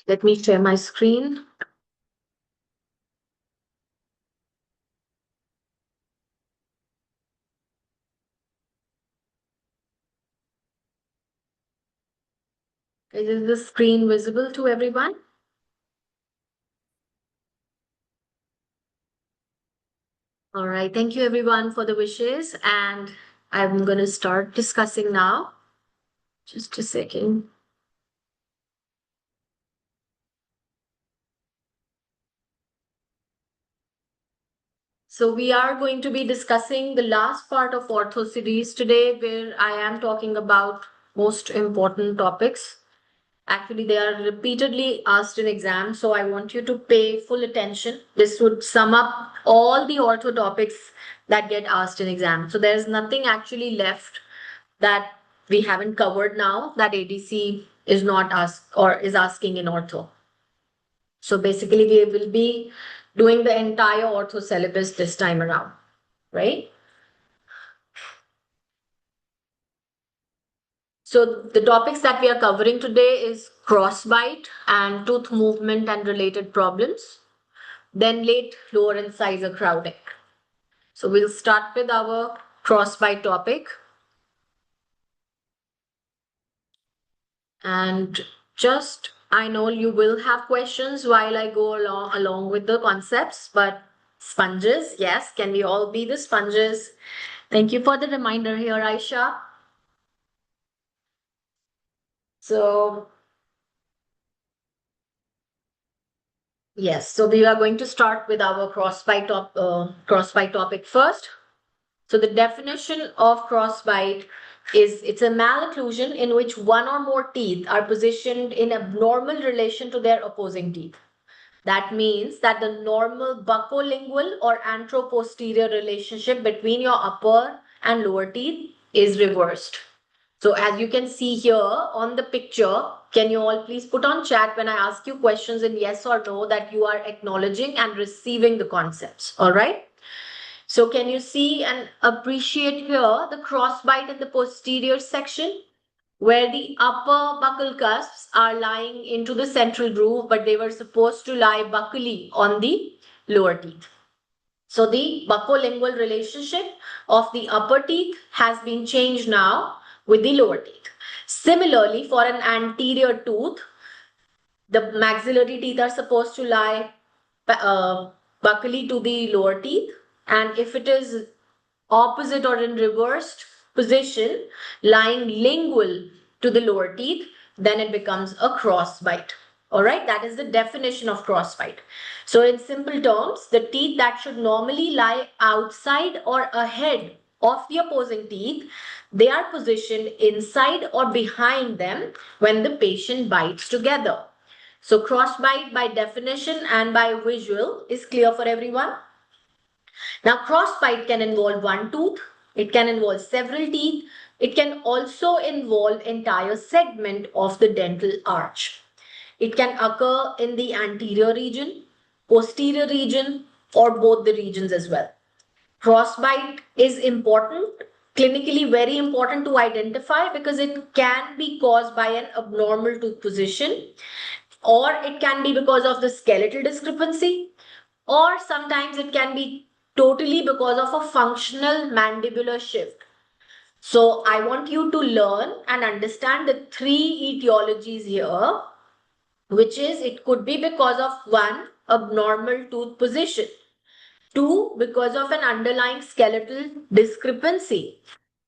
Let me share my screen. Is the screen visible to everyone? All right. Thank you everyone for the wishes. And I'm going to start discussing now. Just a second. So we are going to be discussing the last part of Ortho series today, where I am talking about most important topics. Actually, they are repeatedly asked in exams, so I want you to pay full attention. This would sum up all the ortho topics that get asked in exam. So there's nothing actually left that we haven't covered now that ADC is not asked or is asking in ortho. So basically, we will be doing the entire ortho syllabus this time around, right? So the topics that we are covering today is crossbite and tooth movement and related problems. Then late lower incisor crowding. So we'll start with our crossbite topic. And just, I know you will have questions while I go along with the concepts, but sponges, yes, can we all be the sponges? Thank you for the reminder here, Aisha. So yes, so we are going to start with our crossbite topic first. So the definition of crossbite is it's a malocclusion in which one or more teeth are positioned in abnormal relation to their opposing teeth. That means that the normal buccolingual or anteroposterior relationship between your upper and lower teeth is reversed. So as you can see here on the picture, can you all please put on chat when I ask you questions in yes or no that you are acknowledging and receiving the concepts, all right? So can you see and appreciate here the crossbite in the posterior section where the upper buccal cusps are lying into the central groove, but they were supposed to lie buccally on the lower teeth. So the buccolingual relationship of the upper teeth has been changed now with the lower teeth. Similarly, for an anterior tooth, the maxillary teeth are supposed to lie buccally to the lower teeth, and if it is opposite or in reversed position, lying lingual to the lower teeth, then it becomes a crossbite. All right, that is the definition of crossbite. So in simple terms, the teeth that should normally lie outside or ahead of the opposing teeth, they are positioned inside or behind them when the patient bites together. So crossbite by definition and by visual is clear for everyone. Now, crossbite can involve one tooth, it can involve several teeth, it can also involve entire segment of the dental arch. It can occur in the anterior region, posterior region, or both the regions as well. Crossbite is important, clinically very important to identify because it can be caused by an abnormal tooth position, or it can be because of the skeletal discrepancy, or sometimes it can be totally because of a functional mandibular shift. So I want you to learn and understand the three etiologies here, which is it could be because of one, abnormal tooth position, two, because of an underlying skeletal discrepancy.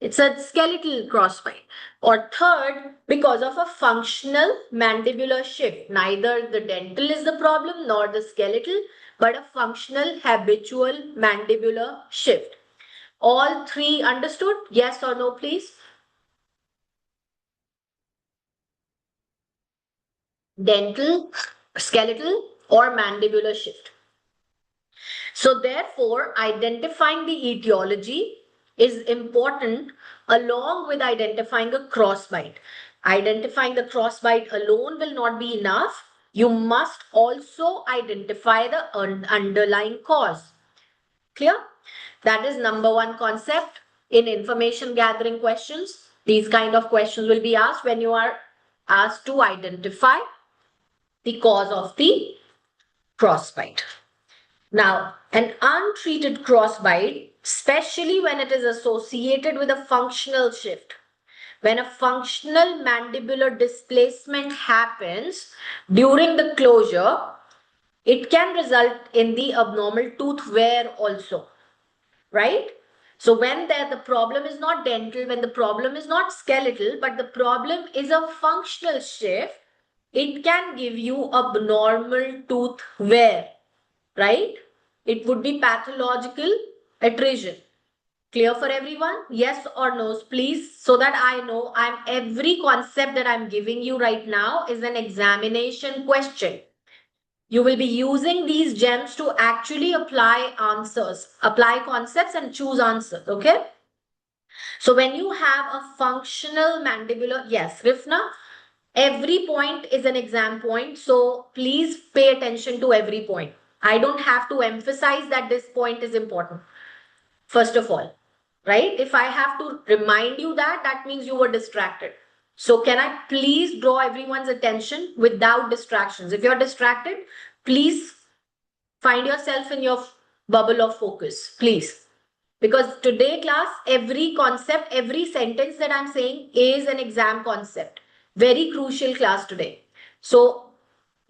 It's a skeletal crossbite. Or third, because of a functional mandibular shift. Neither the dental is the problem nor the skeletal, but a functional habitual mandibular shift. All three understood? Yes or no, please? Dental, skeletal, or mandibular shift. So therefore, identifying the etiology is important along with identifying a crossbite. Identifying the crossbite alone will not be enough. you must also identify the underlying cause. Clear? That is number one concept in information gathering questions. These kind of questions will be asked when you are asked to identify the cause of the crossbite. Now, an untreated crossbite, especially when it is associated with a functional shift, when a functional mandibular displacement happens during the closure, it can result in the abnormal tooth wear also, right? So when the problem is not dental, when the problem is not skeletal, but the problem is a functional shift, it can give you abnormal tooth wear, right? It would be pathological attrition. Clear for everyone? Yes or no, please, so that I know every concept that I'm giving you right now is an examination question. You will be using these gems to actually apply answers, apply concepts and choose answers, okay? So when you have a functional mandibular, yes, Rifna, every point is an exam point. So please pay attention to every point. I don't have to emphasize that this point is important. First of all, right? If I have to remind you that, that means you were distracted. So can I please draw everyone's attention without distractions? If you're distracted, please find yourself in your bubble of focus, please. Because today class, every concept, every sentence that I'm saying is an exam concept. Very crucial class today. So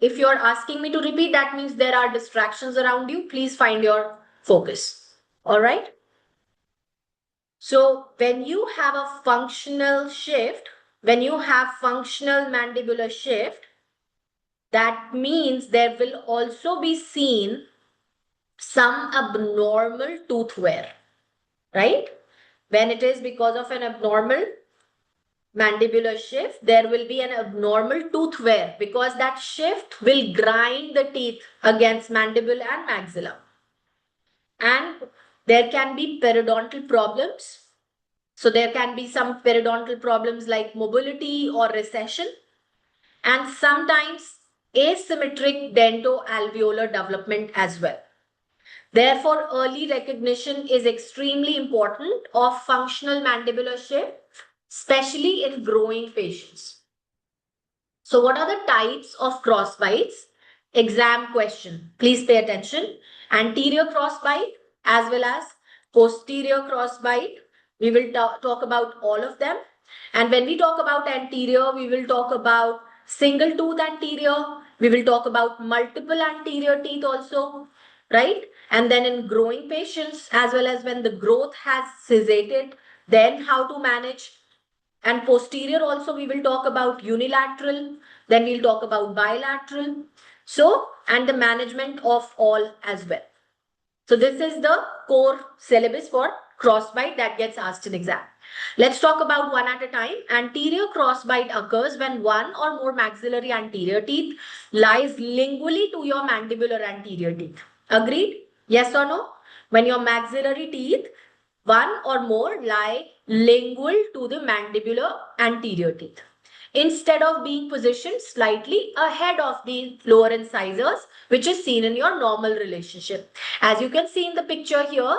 if you're asking me to repeat, that means there are distractions around you. Please find your focus. All right. So when you have a functional shift, when you have functional mandibular shift, that means there will also be seen some abnormal tooth wear, right? When it is because of an abnormal mandibular shift, there will be an abnormal tooth wear because that shift will grind the teeth against mandible and maxilla. And there can be periodontal problems. So there can be some periodontal problems like mobility or recession, and sometimes asymmetric dento-alveolar development as well. Therefore, early recognition is extremely important of functional mandibular shift, especially in growing patients. So what are the types of crossbites? Exam question. Please pay attention. Anterior crossbite as well as posterior crossbite. We will talk about all of them. And when we talk about anterior, we will talk about single tooth anterior. We will talk about multiple anterior teeth also, right? And then in growing patients, as well as when the growth has cessated, then how to manage. And posterior also we will talk about unilateral, then we'll talk about bilateral. So, and the management of all as well. So this is the core syllabus for crossbite that gets asked in exam. Let's talk about one at a time. Anterior crossbite occurs when one or more maxillary anterior teeth lies lingually to your mandibular anterior teeth. Agreed? Yes or no? When your maxillary teeth, one or more, lie lingual to the mandibular anterior teeth, instead of being positioned slightly ahead of the lower incisors, which is seen in your normal relationship. As you can see in the picture here,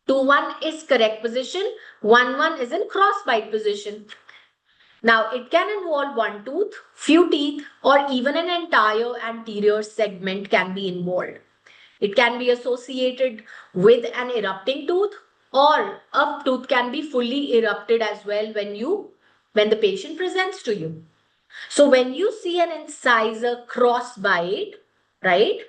2-1 is correct position, 1-1 is in crossbite position. Now, it can involve one tooth, few teeth, or even an entire anterior segment can be involved. It can be associated with an erupting tooth, or a tooth can be fully erupted as well when the patient presents to you. So when you see an incisor crossbite, right,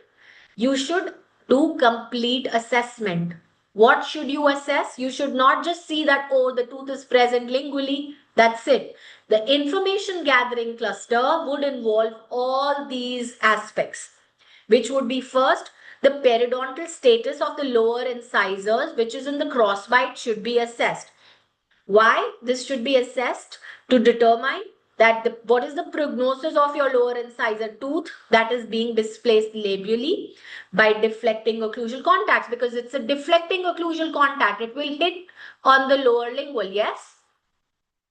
you should do complete assessment. What should you assess? You should not just see that, oh, the tooth is present lingually. That's it. The information gathering cluster would involve all these aspects, which would be first, the periodontal status of the lower incisors, which is in the crossbite, should be assessed. Why this should be assessed? To determine that what is the prognosis of your lower incisor tooth that is being displaced labially by deflecting occlusal contacts, because it's a deflecting occlusal contact. It will hit on the lower lingual, yes?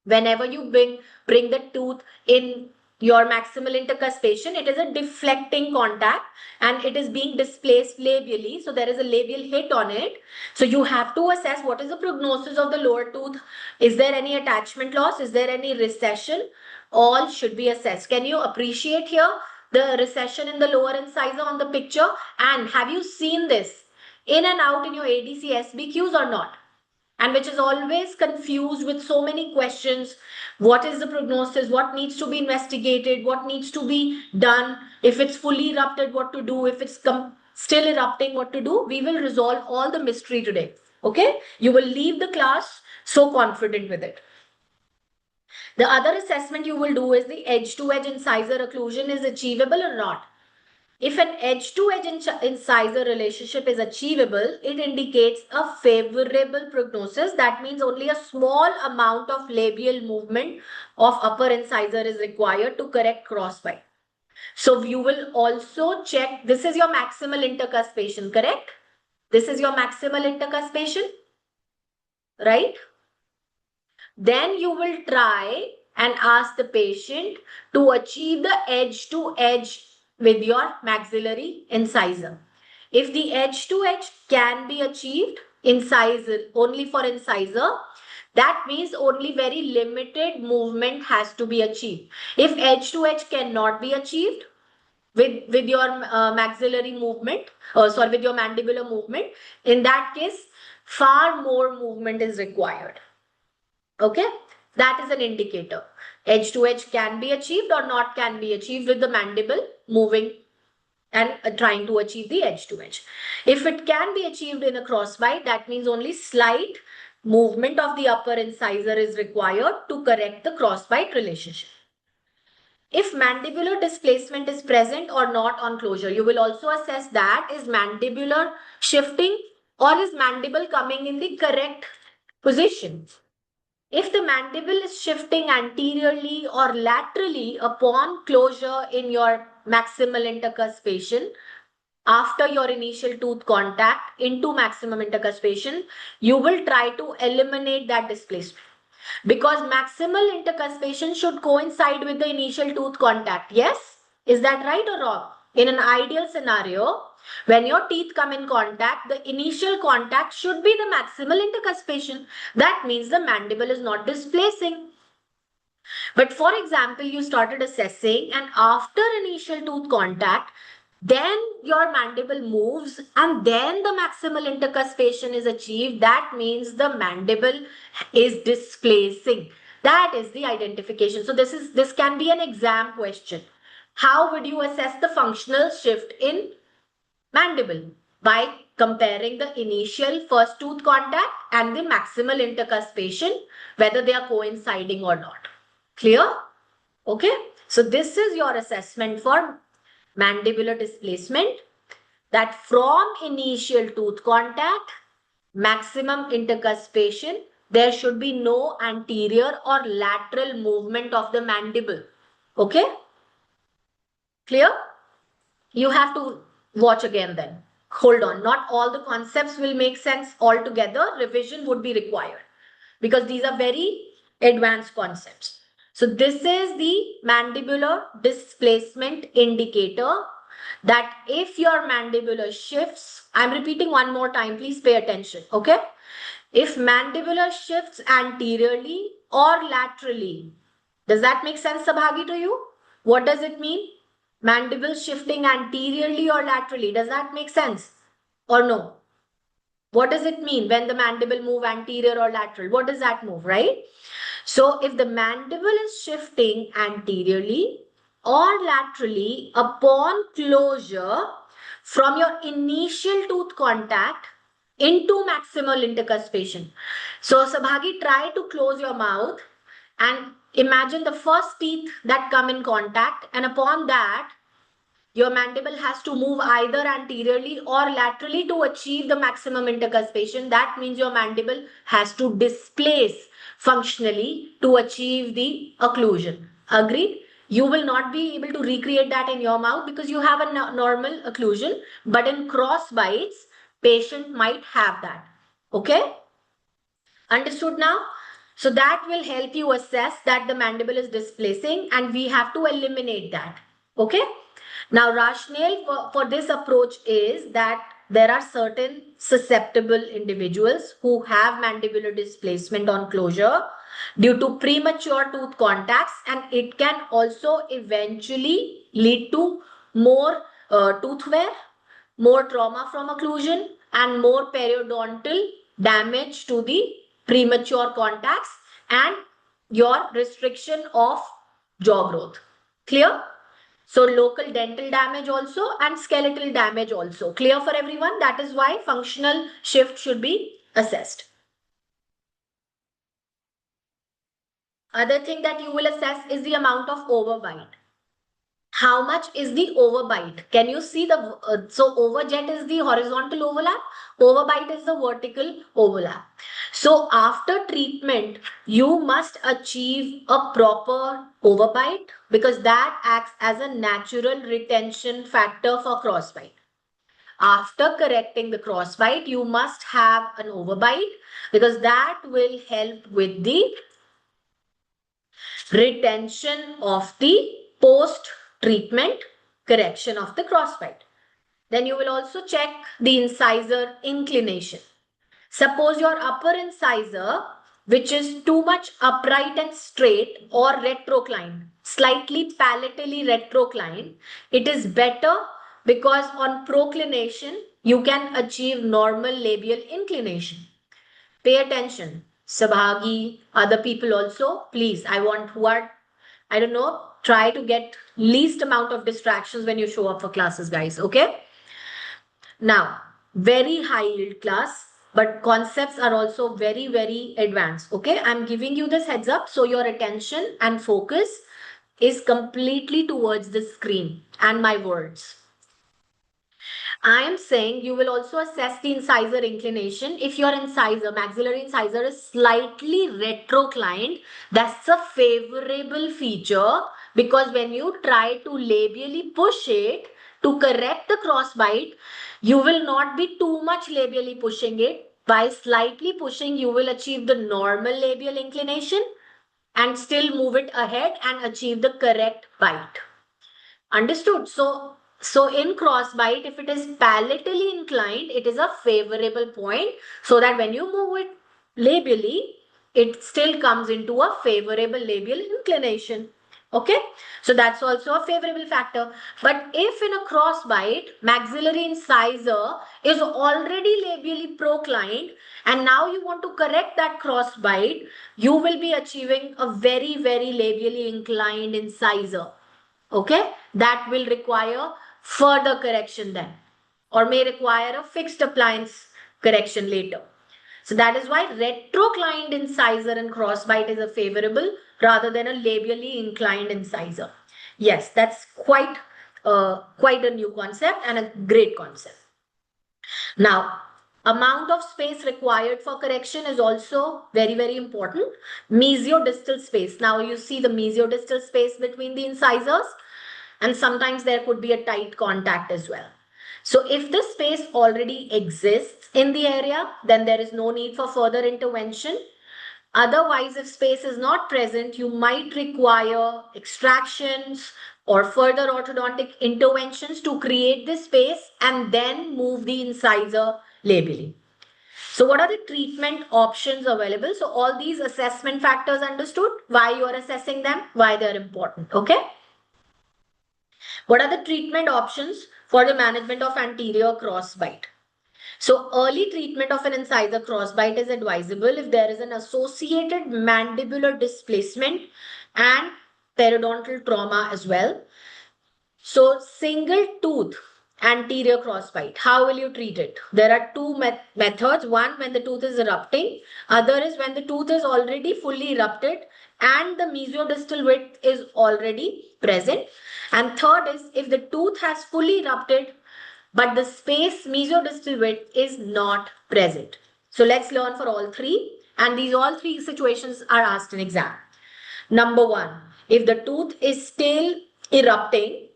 Whenever you bring the tooth in your maximal intercuspation, it is a deflecting contact and it is being displaced labially. So there is a labial hit on it. So you have to assess what is the prognosis of the lower tooth. Is there any attachment loss? Is there any recession? All should be assessed. Can you appreciate here the recession in the lower incisor on the picture? And have you seen this in and out in your ADC SBQs or not? And which is always confused with so many questions. What is the prognosis? What needs to be investigated? What needs to be done? If it's fully erupted, what to do? If it's still erupting, what to do? We will resolve all the mystery today. Okay? You will leave the class so confident with it. The other assessment you will do is the edge-to-edge incisor occlusion is achievable or not. If an edge-to-edge incisor relationship is achievable, it indicates a favorable prognosis. That means only a small amount of labial movement of upper incisor is required to correct crossbite. So you will also check, this is your maximal intercuspation, correct? This is your maximal intercuspation, right? Then you will try and ask the patient to achieve the edge to edge with your maxillary incisor. If the edge to edge can be achieved, incisor, only for incisor, that means only very limited movement has to be achieved. If edge to edge cannot be achieved with your maxillary movement, with your mandibular movement, in that case, far more movement is required. Okay, that is an indicator. Edge to edge can be achieved or not can be achieved with the mandible moving and trying to achieve the edge to edge. If it can be achieved in a crossbite, that means only slight movement of the upper incisor is required to correct the crossbite relationship. If mandibular displacement is present or not on closure, you will also assess that is mandibular shifting or is mandible coming in the correct position. If the mandible is shifting anteriorly or laterally upon closure in your maximal intercuspation, after your initial tooth contact into maximum intercuspation, you will try to eliminate that displacement. Because maximal intercuspation should coincide with the initial tooth contact. Yes? Is that right or wrong? In an ideal scenario, when your teeth come in contact, the initial contact should be the maximal intercuspation. That means the mandible is not displacing. But for example, you started assessing and after initial tooth contact, then your mandible moves and then the maximal intercuspation is achieved. That means the mandible is displacing. That is the identification. So this can be an exam question. How would you assess the functional shift in mandible? By comparing the initial first tooth contact and the maximal intercuspation, whether they are coinciding or not. Clear? Okay. So this is your assessment for mandibular displacement, that from initial tooth contact, maximum intercuspation, there should be no anterior or lateral movement of the mandible. Okay? Clear? You have to watch again then. Hold on. Not all the concepts will make sense altogether. Revision would be required because these are very advanced concepts. So this is the mandibular displacement indicator, that if your mandibular shifts, I'm repeating one more time, please pay attention, okay? If mandibular shifts anteriorly or laterally, does that make sense, Sabhagi, to you? What does it mean? Mandible shifting anteriorly or laterally, does that make sense or no? What does it mean when the mandible move anterior or lateral? What does that move, right? So if the mandible is shifting anteriorly or laterally upon closure from your initial tooth contact into maximal intercuspation. So Sabhagi, try to close your mouth and imagine the first teeth that come in contact, and upon that your mandible has to move either anteriorly or laterally to achieve the maximum intercuspation. That means your mandible has to displace functionally to achieve the occlusion. Agreed? You will not be able to recreate that in your mouth because you have a normal occlusion, but in cross bites, patient might have that. Okay? Understood now? So that will help you assess that the mandible is displacing, and we have to eliminate that. Okay. Now, rationale for this approach is that there are certain susceptible individuals who have mandibular displacement on closure due to premature tooth contacts, and it can also eventually lead to more tooth wear, more trauma from occlusion, and more periodontal damage to the premature contacts and your restriction of jaw growth. Clear? So local dental damage also and skeletal damage also. Clear for everyone? That is why functional shift should be assessed. Other thing that you will assess is the amount of overbite. How much is the overbite? Can you see the, so overjet is the horizontal overlap, overbite is the vertical overlap. So after treatment, you must achieve a proper overbite because that acts as a natural retention factor for crossbite. After correcting the crossbite, you must have an overbite because that will help with the retention of the post-treatment correction of the crossbite. Then you will also check the incisor inclination. Suppose your upper incisor, which is too much upright and straight or retroclined, slightly palatally retroclined, it is better because on proclination, you can achieve normal labial inclination. Pay attention. Sabhagi, other people also, please, I want who are, I don't know, try to get least amount of distractions when you show up for classes, guys, okay? Now, very high yield class, but concepts are also very, very advanced, okay? I'm giving you this heads up so your attention and focus is completely towards the screen and my words. I am saying you will also assess the incisor inclination. If your incisor, maxillary incisor is slightly retroclined, that's a favorable feature because when you try to labially push it to correct the crossbite, you will not be too much labially pushing it. By slightly pushing, you will achieve the normal labial inclination and still move it ahead and achieve the correct bite. Understood? So in crossbite, if it is palatally inclined, it is a favorable point so that when you move it labially, it still comes into a favorable labial inclination. Okay, so that's also a favorable factor. But if in a crossbite, maxillary incisor is already labially proclined and now you want to correct that crossbite, you will be achieving a very, very labially inclined incisor. Okay, that will require further correction then or may require a fixed appliance correction later. So that is why retroclined incisor and crossbite is a favorable rather than a labially inclined incisor. Yes, that's quite a new concept and a great concept. Now, amount of space required for correction is also very, very important. Mesiodistal space. Now you see the mesiodistal space between the incisors, and sometimes there could be a tight contact as well. So if the space already exists in the area, then there is no need for further intervention. Otherwise, if space is not present, you might require extractions or further orthodontic interventions to create this space and then move the incisor labially. So what are the treatment options available? So all these assessment factors understood, why you are assessing them, why they're important, okay? What are the treatment options for the management of anterior crossbite? So early treatment of an incisor crossbite is advisable if there is an associated mandibular displacement and periodontal trauma as well. So single tooth anterior crossbite, how will you treat it? There are two methods. One, when the tooth is erupting. Other is when the tooth is already fully erupted and the mesiodistal width is already present. And third is if the tooth has fully erupted but the space mesiodistal width is not present. So let's learn for all three. And these all three situations are asked in exam. Number one, if the tooth is still erupting,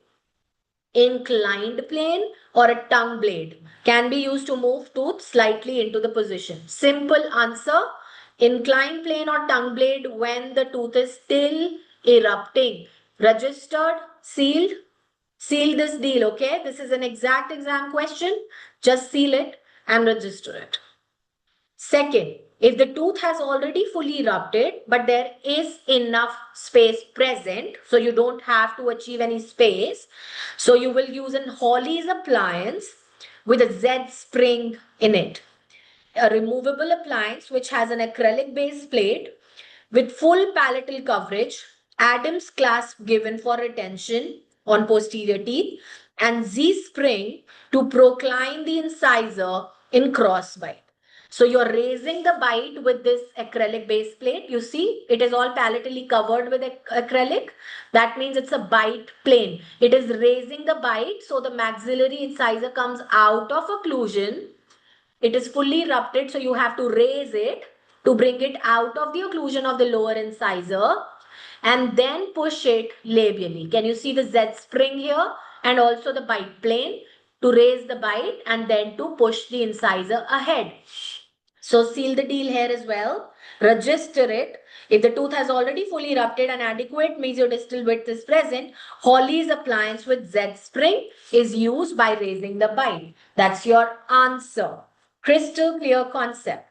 inclined plane or a tongue blade can be used to move tooth slightly into the position. Simple answer, Inclined plane or tongue blade when the tooth is still erupting. Registered, sealed. Seal this deal, okay? This is an exact exam question. Just seal it and register it. Second, if the tooth has already fully erupted, but there is enough space present, so you don't have to achieve any space, so you will use an Hawley's appliance with a Z spring in it. A removable appliance which has an acrylic base plate with full palatal coverage, Adams clasp given for retention on posterior teeth, and Z spring to procline the incisor in crossbite. So you're raising the bite with this acrylic base plate. You see, it is all palatally covered with acrylic. That means it's a bite plane. It is raising the bite so the maxillary incisor comes out of occlusion. It is fully erupted, so you have to raise it to bring it out of the occlusion of the lower incisor and then push it labially. Can you see the Z spring here and also the bite plane to raise the bite and then to push the incisor ahead. So seal the deal here as well. Register it. If the tooth has already fully erupted and adequate mesiodistal width is present, Hawley's appliance with Z spring is used by raising the bite. That's your answer. Crystal clear concept.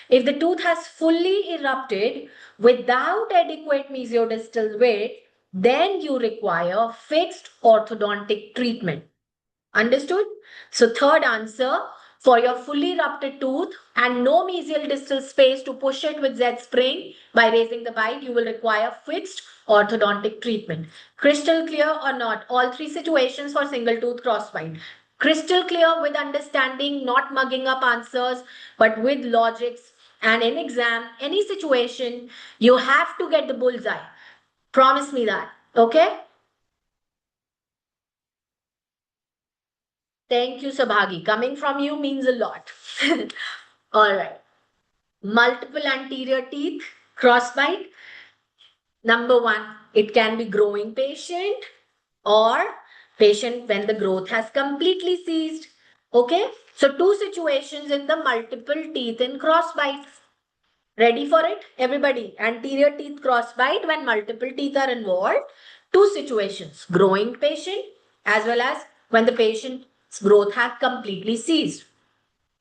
If the tooth has fully erupted without adequate mesiodistal width, then you require fixed orthodontic treatment. Understood? So third answer, for your fully erupted tooth and no mesial distal space to push it with Z spring by raising the bite, you will require fixed orthodontic treatment. Crystal clear or not? All three situations for single tooth crossbite. Crystal clear with understanding, not mugging up answers, but with logics. And in exam, any situation, you have to get the bullseye. Promise me that. Okay? Thank you, Sabhagi. Coming from you means a lot. All right. Multiple anterior teeth, crossbite. Number one, it can be growing patient or patient when the growth has completely ceased. Okay. So two situations in the multiple teeth in crossbite. Ready for it? Everybody. Anterior teeth crossbite when multiple teeth are involved. Two situations. Growing patient as well as when the patient's growth has completely ceased.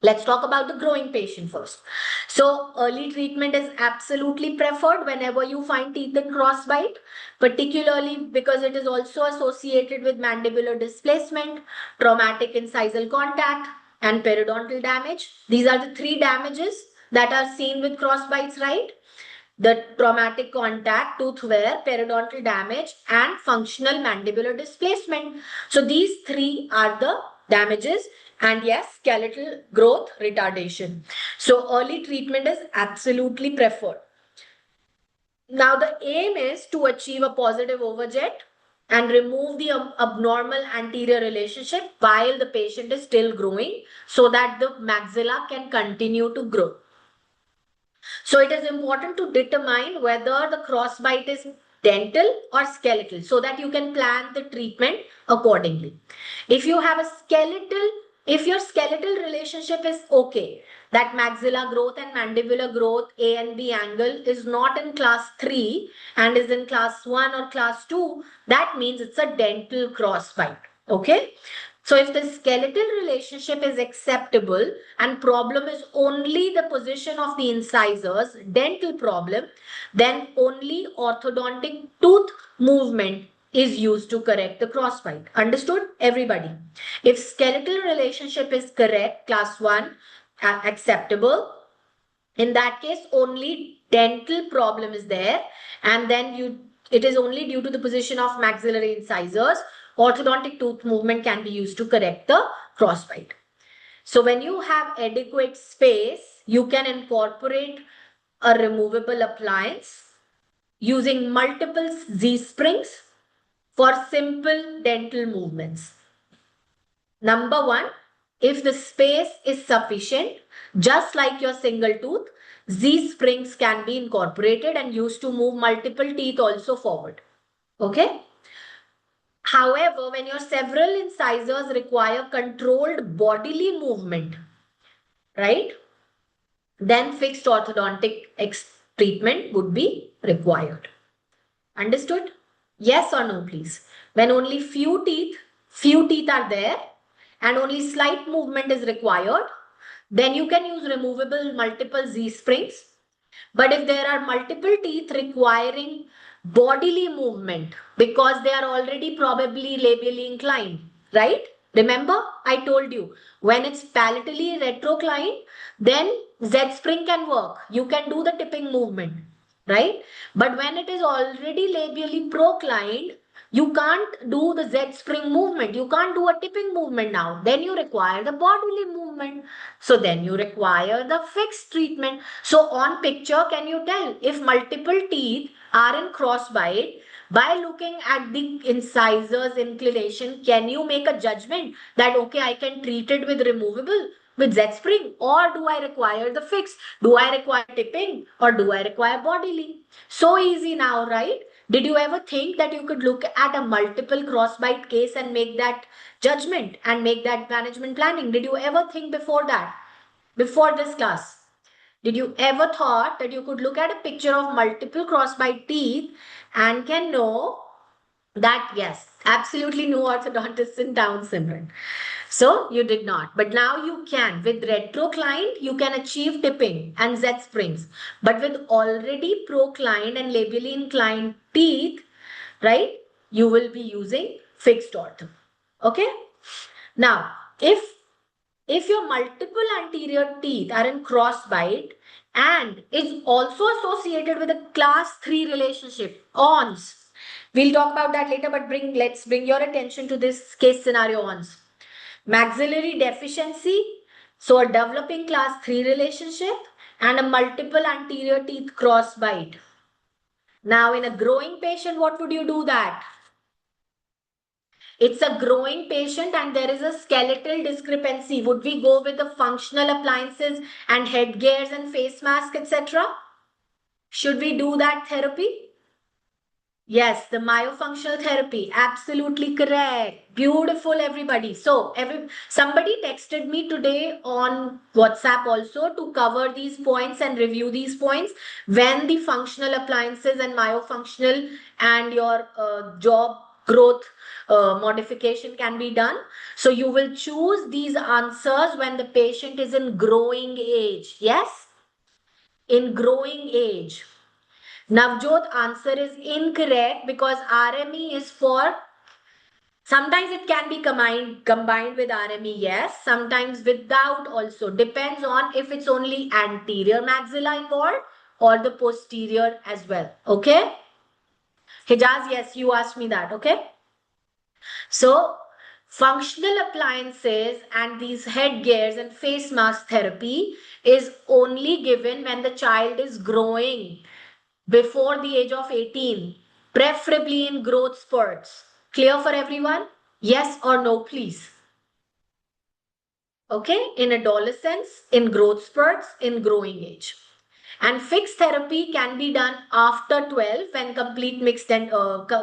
Let's talk about the growing patient first. So early treatment is absolutely preferred whenever you find teeth in crossbite, particularly because it is also associated with mandibular displacement, traumatic incisal contact, and periodontal damage. These are the three damages that are seen with crossbites, right? The traumatic contact, tooth wear, periodontal damage, and functional mandibular displacement. So these three are the damages, and yes, skeletal growth retardation. So early treatment is absolutely preferred. Now the aim is to achieve a positive overjet and remove the abnormal anterior relationship while the patient is still growing so that the maxilla can continue to grow. So it is important to determine whether the crossbite is dental or skeletal so that you can plan the treatment accordingly. If you have a skeletal, if your skeletal relationship is okay, that maxilla growth and mandibular growth A and B angle is not in class 3 and is in class 1 or class 2, that means it's a dental crossbite. Okay. So if the skeletal relationship is acceptable and problem is only the position of the incisors, dental problem, then only orthodontic tooth movement is used to correct the crossbite. Understood? Everybody. If skeletal relationship is correct, class 1, acceptable, in that case only dental problem is there, and then it is only due to the position of maxillary incisors. Orthodontic tooth movement can be used to correct the crossbite. So when you have adequate space, you can incorporate a removable appliance using multiple Z springs for simple dental movements. Number one, if the space is sufficient, just like your single tooth, Z springs can be incorporated and used to move multiple teeth also forward. Okay. However, when your several incisors require controlled bodily movement, right? then fixed orthodontic treatment would be required. Understood? Yes or no, please? When only few teeth are there and only slight movement is required, then you can use removable multiple Z-springs. But if there are multiple teeth requiring bodily movement because they are already probably labially inclined, right? Remember, I told you when it's palatally retroclined, then Z spring can work. You can do the tipping movement, right? But when it is already labially proclined, you can't do the Z spring movement. You can't do a tipping movement now. Then you require the bodily movement. So then you require the fixed treatment. So on picture, can you tell if multiple teeth are in crossbite? By looking at the incisors inclination, can you make a judgment that, okay, I can treat it with removable, with Z spring, or do I require the fix? Do I require tipping or do I require bodily? So easy now, right? Did you ever think that you could look at a multiple crossbite case and make that judgment and make that management planning? Did you ever think before that? Before this class? Did you ever thought that you could look at a picture of multiple crossbite teeth and can know that yes, absolutely no orthodontist in town, Simran? So you did not, but now you can. With retroclined, you can achieve tipping and Z springs. But with already proclined and labially inclined teeth, right, you will be using fixed ortho. Okay. Now, if your multiple anterior teeth are in crossbite and is also associated with a class 3 relationship, ONS. We'll talk about that later, but let's bring your attention to this case scenario ONS. Maxillary deficiency, so a developing class 3 relationship and a multiple anterior teeth crossbite. Now in a growing patient, what would you do that? It's a growing patient and there is a skeletal discrepancy. Would we go with the functional appliances and headgears and face mask, etc.? Should we do that therapy? Yes, the myofunctional therapy. Absolutely correct. Beautiful, everybody. So, somebody texted me today on WhatsApp also to cover these points and review these points when the functional appliances and myofunctional and your job growth modification can be done. So, you will choose these answers when the patient is in growing age. Yes? In growing age. Navjot, answer is incorrect because RME is for, sometimes it can be combined with RME, yes, sometimes without also. Depends on if it's only anterior maxilla involved or the posterior as well. Okay? Hijaz, yes, you asked me that. Okay? So, functional appliances and these headgears and face mask therapy is only given when the child is growing before the age of 18, preferably in growth spurts. Clear for everyone? Yes or no, please. Okay, in adolescence, in growth spurts, in growing age. And fixed therapy can be done after 12 when complete mixed and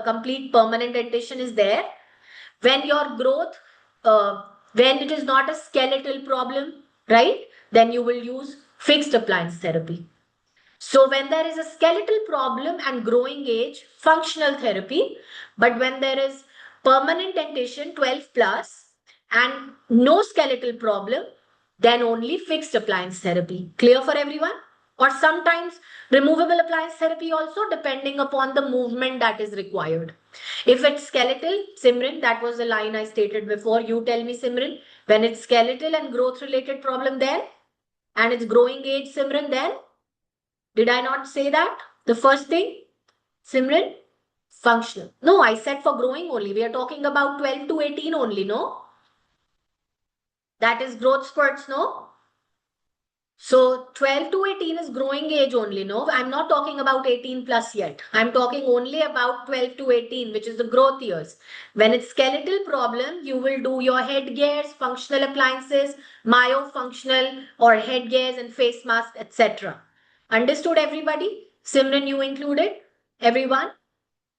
complete permanent dentition is there. When your growth, when it is not a skeletal problem, right? Then you will use fixed appliance therapy. So when there is a skeletal problem and growing age, functional therapy, but when there is permanent dentition 12 plus and no skeletal problem, then only fixed appliance therapy. Clear for everyone? Or sometimes removable appliance therapy also depending upon the movement that is required. If it's skeletal, Simran, that was the line I stated before. You tell me, Simran, when it's skeletal and growth related problem then, and it's growing age, Simran, then did I not say that? The first thing, Simran, functional. No, I said for growing only. We are talking about 12 to 18 only, no? That is growth spurts, no? So 12 to 18 is growing age only, no? I'm not talking about 18 plus yet. I'm talking only about 12 to 18, which is the growth years. When it's skeletal problem, you will do your headgears, functional appliances, myofunctional or headgears and face mask, etc. Understood, everybody? Simran, you included? Everyone?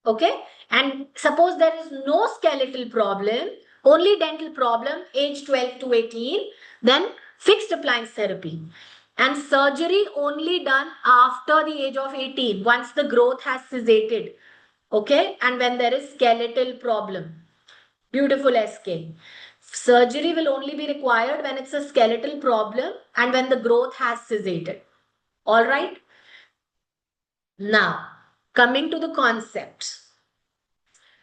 Okay? And suppose there is no skeletal problem, only dental problem, age 12 to 18, then fixed appliance therapy. and surgery only done after the age of 18 once the growth has cessated. Okay, and when there is skeletal problem. Beautiful SK. Surgery will only be required when it's a skeletal problem and when the growth has cessated. All right. Now, coming to the concepts.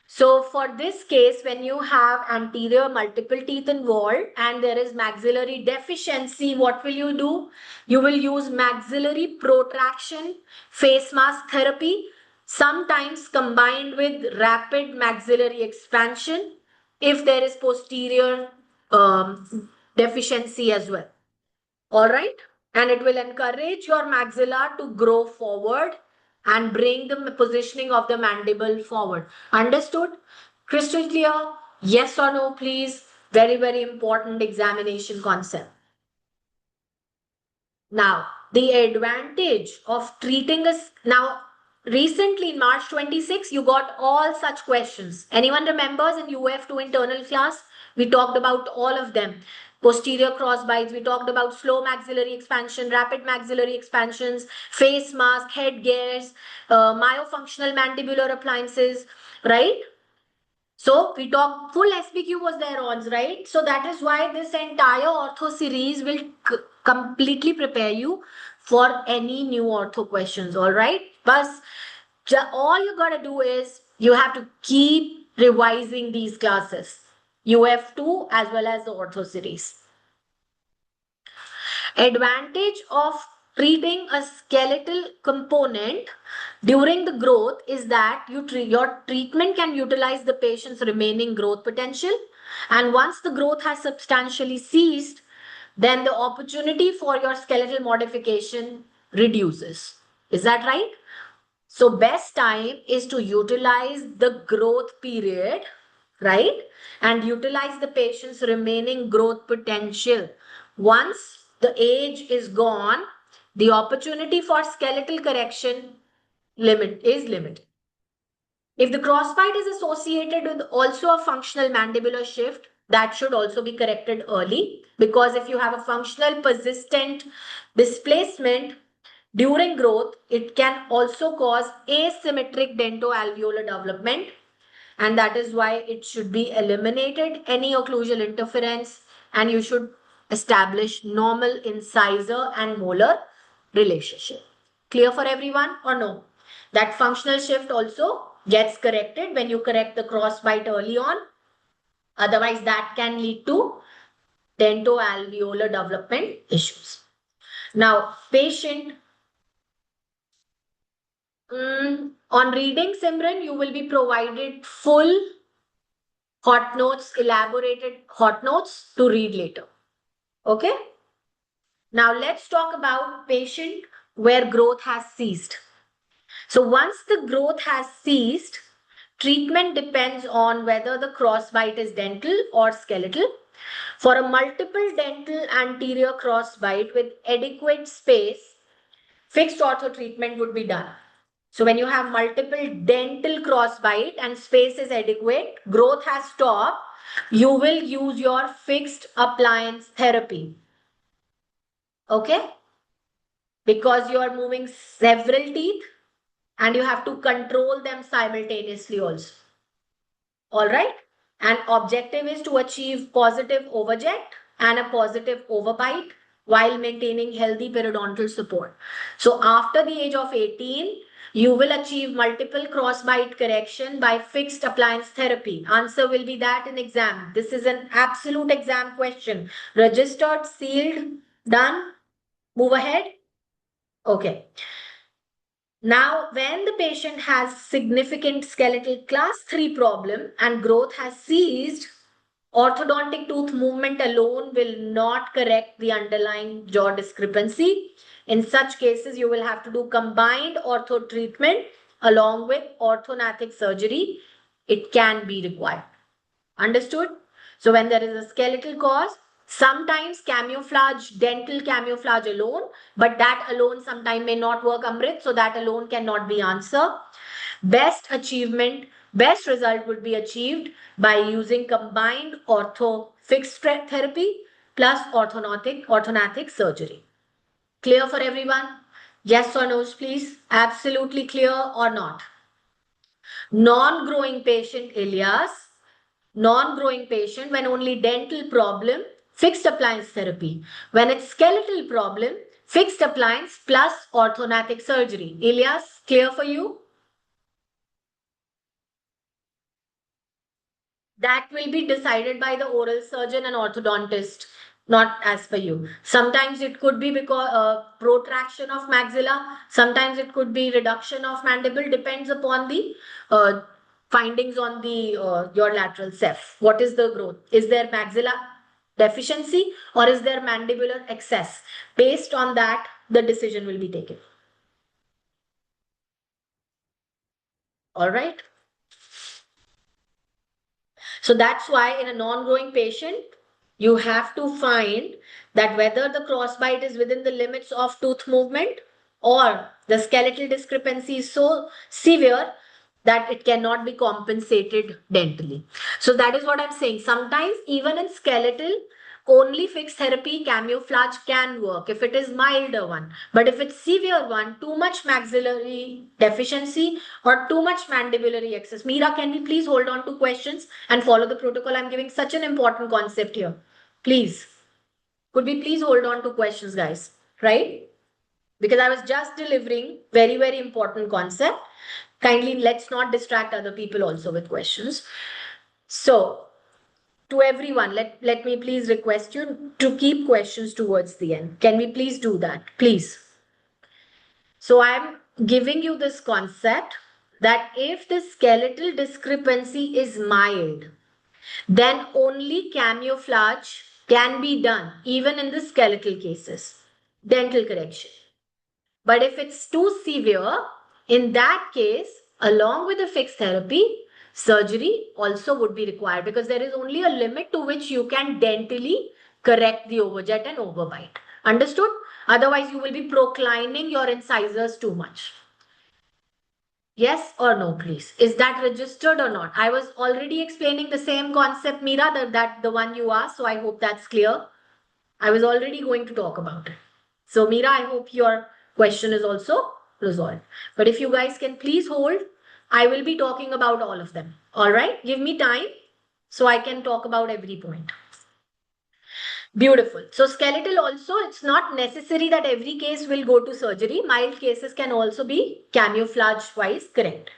So for this case, when you have anterior multiple teeth involved and there is maxillary deficiency, what will you do? You will use maxillary protraction face mask therapy, sometimes combined with rapid maxillary expansion if there is posterior deficiency as well. All right. And it will encourage your maxilla to grow forward and bring the positioning of the mandible forward. Understood? Crystal clear? Yes or no, please? Very, very important examination concept. Now, the advantage of treating us now, recently in March 26, you got all such questions. Anyone remembers in UF2 internal class? We talked about all of them. Posterior crossbites, we talked about slow maxillary expansion, rapid maxillary expansions, face mask, head gears, myofunctional mandibular appliances, right? So we talk full SBQ was there on, right? So that is why this entire ortho series will completely prepare you for any new ortho questions, all right? But all you got to do is you have to keep revising these classes, UF2 as well as the ortho series. Advantage of treating a skeletal component during the growth is that your treatment can utilize the patient's remaining growth potential, and once the growth has substantially ceased, then the opportunity for your skeletal modification reduces. Is that right? So best time is to utilize the growth period, right? And utilize the patient's remaining growth potential. Once the age is gone, the opportunity for skeletal correction is limited. If the crossbite is associated with also a functional mandibular shift, that should also be corrected early, because if you have a functional persistent displacement during growth, it can also cause asymmetric dentoalveolar development, and that is why it should be eliminated, any occlusal interference, and you should establish normal incisor and molar relationship. Clear for everyone or no? That functional shift also gets corrected when you correct the crossbite early on. Otherwise, that can lead to dentoalveolar development issues. Now, patient on reading Simran, you will be provided full hot notes, elaborated hot notes to read later. Okay. Now let's talk about patient where growth has ceased. So once the growth has ceased, treatment depends on whether the crossbite is dental or skeletal. For a multiple dental anterior crossbite with adequate space, fixed ortho treatment would be done. So when you have multiple dental crossbite and space is adequate, growth has stopped, you will use your fixed appliance therapy. Okay? Because you are moving several teeth and you have to control them simultaneously also. All right? And objective is to achieve positive overjet and a positive overbite while maintaining healthy periodontal support. So after the age of 18, you will achieve multiple crossbite correction by fixed appliance therapy. Answer will be that in exam. This is an absolute exam question. Registered, sealed, done. Move ahead. Okay. Now, when the patient has significant skeletal class 3 problem and growth has ceased, orthodontic tooth movement alone will not correct the underlying jaw discrepancy. In such cases, you will have to do combined ortho treatment along with orthognathic surgery. It can be required. Understood? So when there is a skeletal cause, sometimes camouflage, dental camouflage alone, but that alone sometimes may not work, Amrit, so that alone cannot be answer. Best achievement, best result would be achieved by using combined ortho fixed therapy plus orthognathic surgery. Clear for everyone? Yes or no, please? Absolutely clear or not? Non-growing patient, Ilyas. Non-growing patient, when only dental problem, fixed appliance therapy. When it's skeletal problem, fixed appliance plus orthodontic surgery. Ilyas, clear for you? That will be decided by the oral surgeon and orthodontist, not as per you. Sometimes it could be because protraction of maxilla, sometimes it could be reduction of mandible, depends upon the uh, findings on the your lateral ceph. What is the growth? Is there maxilla deficiency or is there mandibular excess? Based on that, the decision will be taken. All right. So that's why in a non-growing patient, you have to find that whether the crossbite is within the limits of tooth movement or the skeletal discrepancy is so severe that it cannot be compensated dentally. So that is what I'm saying. Sometimes even in skeletal, only fixed therapy camouflage can work if it is milder one. But if it's severe one, too much maxillary deficiency or too much mandibulary excess. Meera, can we please hold on to questions and follow the protocol? I'm giving such an important concept here. Please. Could we please hold on to questions, guys? Right? Because I was just delivering very, very important concept. Kindly let's not distract other people also with questions. So to everyone, let me please request you to keep questions towards the end. Can we please do that? Please. So I'm giving you this concept that if the skeletal discrepancy is mild, then only camouflage can be done, even in the skeletal cases, dental correction. But if it's too severe, in that case, along with the fixed therapy, surgery also would be required because there is only a limit to which you can dentally correct the overjet and overbite. Understood? Otherwise, you will be proclining your incisors too much. Yes or no, please? Is that registered or not? I was already explaining the same concept, Meera, that the one you asked. So I hope that's clear. I was already going to talk about it. So Meera, I hope your question is also resolved. But if you guys can please hold, I will be talking about all of them. All right, give me time so I can talk about every point. Beautiful. So skeletal also, it's not necessary that every case will go to surgery. Mild cases can also be camouflage wise corrected.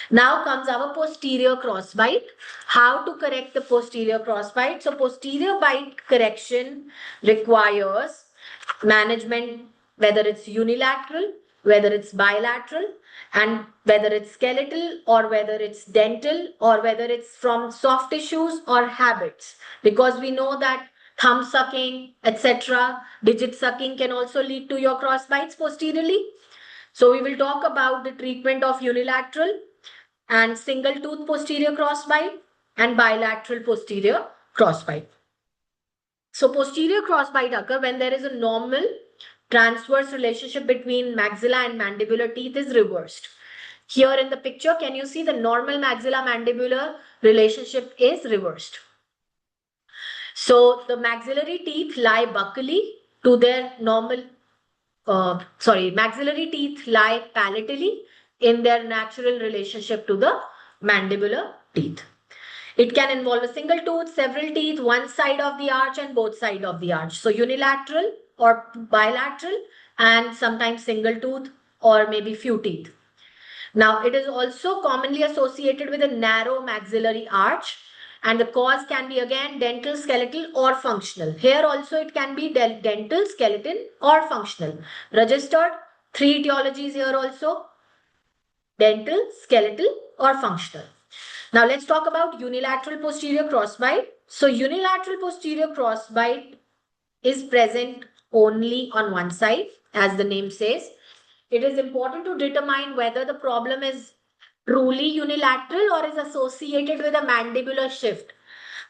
Now comes our posterior crossbite. How to correct the posterior crossbite? So posterior bite correction requires management, whether it's unilateral, whether it's bilateral, and whether it's skeletal or whether it's dental or whether it's from soft tissues or habits. Because we know that thumb sucking, etc., digit sucking can also lead to your crossbites posteriorly. So we will talk about the treatment of unilateral and single tooth posterior crossbite and bilateral posterior crossbite. So posterior crossbite occur when there is a normal transverse relationship between maxilla and mandibular teeth is reversed. Here in the picture, can you see the normal maxilla mandibular relationship is reversed? So the maxillary teeth lie buccally to their normal, maxillary teeth lie palatally in their natural relationship to the mandibular teeth. It can involve a single tooth, several teeth, one side of the arch and both sides of the arch. So unilateral or bilateral and sometimes single tooth or maybe few teeth. Now it is also commonly associated with a narrow maxillary arch and the cause can be again dental, skeletal or functional. Here also it can be dental, skeletal or functional. Registered 3 etiologies here also: dental, skeletal or functional. Now let's talk about unilateral posterior crossbite. So unilateral posterior crossbite is present only on one side, as the name says. It is important to determine whether the problem is truly unilateral or is associated with a mandibular shift.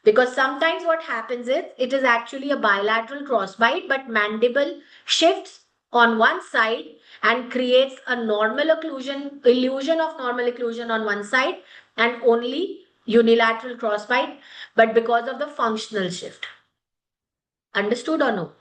Because sometimes what happens is it is actually a bilateral crossbite, but mandible shifts on one side and creates a normal occlusion, illusion of normal occlusion on one side and only unilateral crossbite, but because of the functional shift. Understood or no?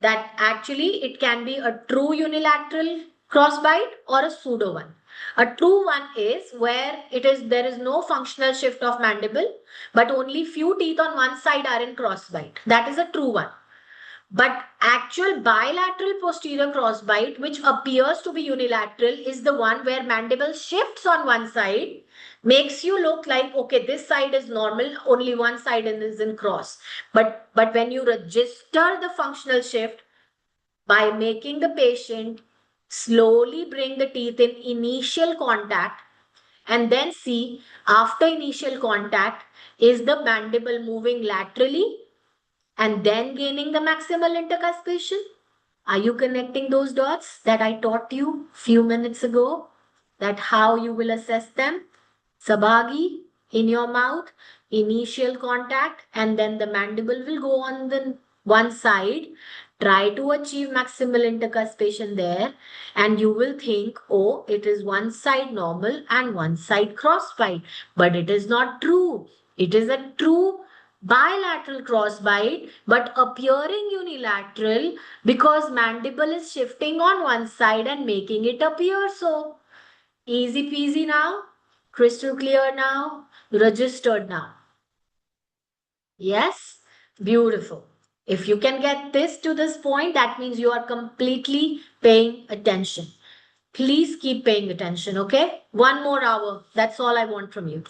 that actually it can be a true unilateral crossbite or a pseudo one. A true one is where there is no functional shift of mandible, but only few teeth on one side are in crossbite. That is a true one. But actual bilateral posterior crossbite, which appears to be unilateral, is the one where mandible shifts on one side, makes you look like, okay, this side is normal, only one side is in cross. But when you register the functional shift by making the patient slowly bring the teeth in initial contact and then see after initial contact, is the mandible moving laterally and then gaining the maximal intercuspation? Are you connecting those dots that I taught you few minutes ago? That how you will assess them? Sabagi in your mouth, initial contact, and then the mandible will go on the one side. Try to achieve maximal intercuspation there, and you will think, oh, it is one side normal and one side crossbite. But it is not true. It is a true bilateral crossbite, but appearing unilateral because mandible is shifting on one side and making it appear so. Easy peasy now, crystal clear now, registered now. Yes, beautiful. If you can get this to this point, that means you are completely paying attention. Please keep paying attention, okay? One more hour. That's all I want from you.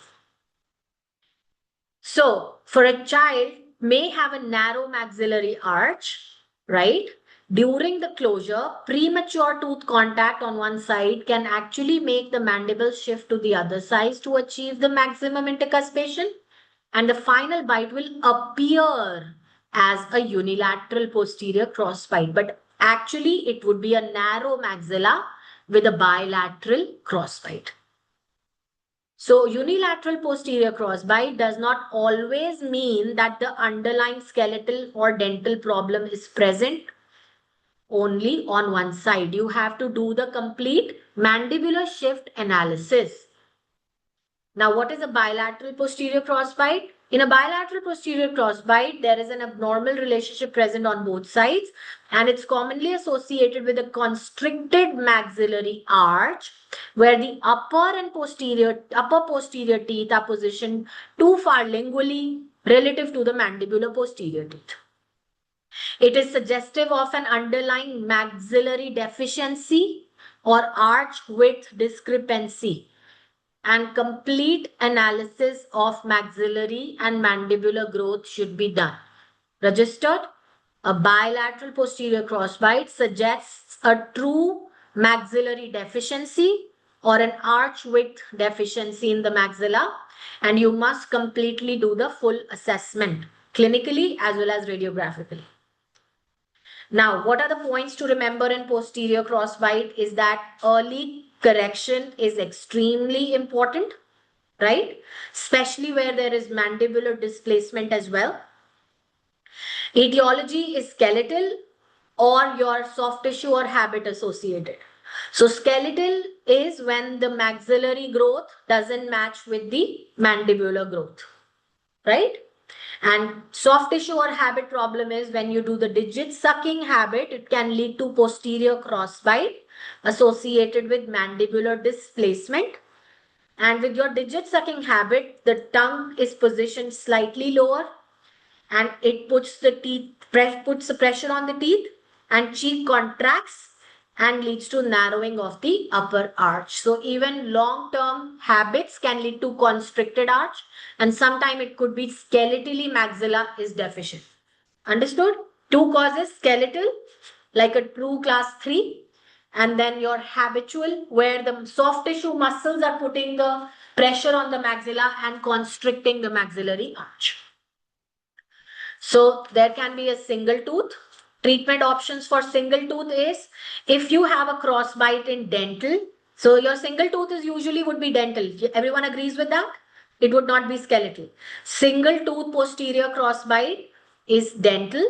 So, for a child may have a narrow maxillary arch, right? During the closure, premature tooth contact on one side can actually make the mandible shift to the other side to achieve the maximum intercuspation, and the final bite will appear as a unilateral posterior crossbite, but actually it would be a narrow maxilla with a bilateral crossbite. So unilateral posterior crossbite does not always mean that the underlying skeletal or dental problem is present only on one side. You have to do the complete mandibular shift analysis. Now, what is a bilateral posterior crossbite? In a bilateral posterior crossbite, there is an abnormal relationship present on both sides, and it's commonly associated with a constricted maxillary arch where the upper posterior teeth are positioned too far lingually relative to the mandibular posterior teeth. It is suggestive of an underlying maxillary deficiency or arch width discrepancy, and complete analysis of maxillary and mandibular growth should be done. Registered? A bilateral posterior crossbite suggests a true maxillary deficiency or an arch width deficiency in the maxilla, and you must completely do the full assessment clinically as well as radiographically. Now, what are the points to remember in posterior crossbite is that early correction is extremely important, right? Especially where there is mandibular displacement as well. Etiology is skeletal or your soft tissue or habit associated. So skeletal is when the maxillary growth doesn't match with the mandibular growth, right? And soft tissue or habit problem is when you do the digit sucking habit, it can lead to posterior crossbite associated with mandibular displacement. And with your digit sucking habit, the tongue is positioned slightly lower and it puts the pressure on the teeth, and cheek contracts and leads to narrowing of the upper arch. So even long-term habits can lead to constricted arch, and sometimes it could be skeletally maxilla is deficient. Understood? Two causes: skeletal, like a true class 3, and then your habitual, where the soft tissue muscles are putting the pressure on the maxilla and constricting the maxillary arch. So there can be a single tooth. Treatment options for single tooth is, if you have a crossbite in dental, so your single tooth is usually would be dental. Everyone agrees with that? It would not be skeletal. Single tooth posterior crossbite is dental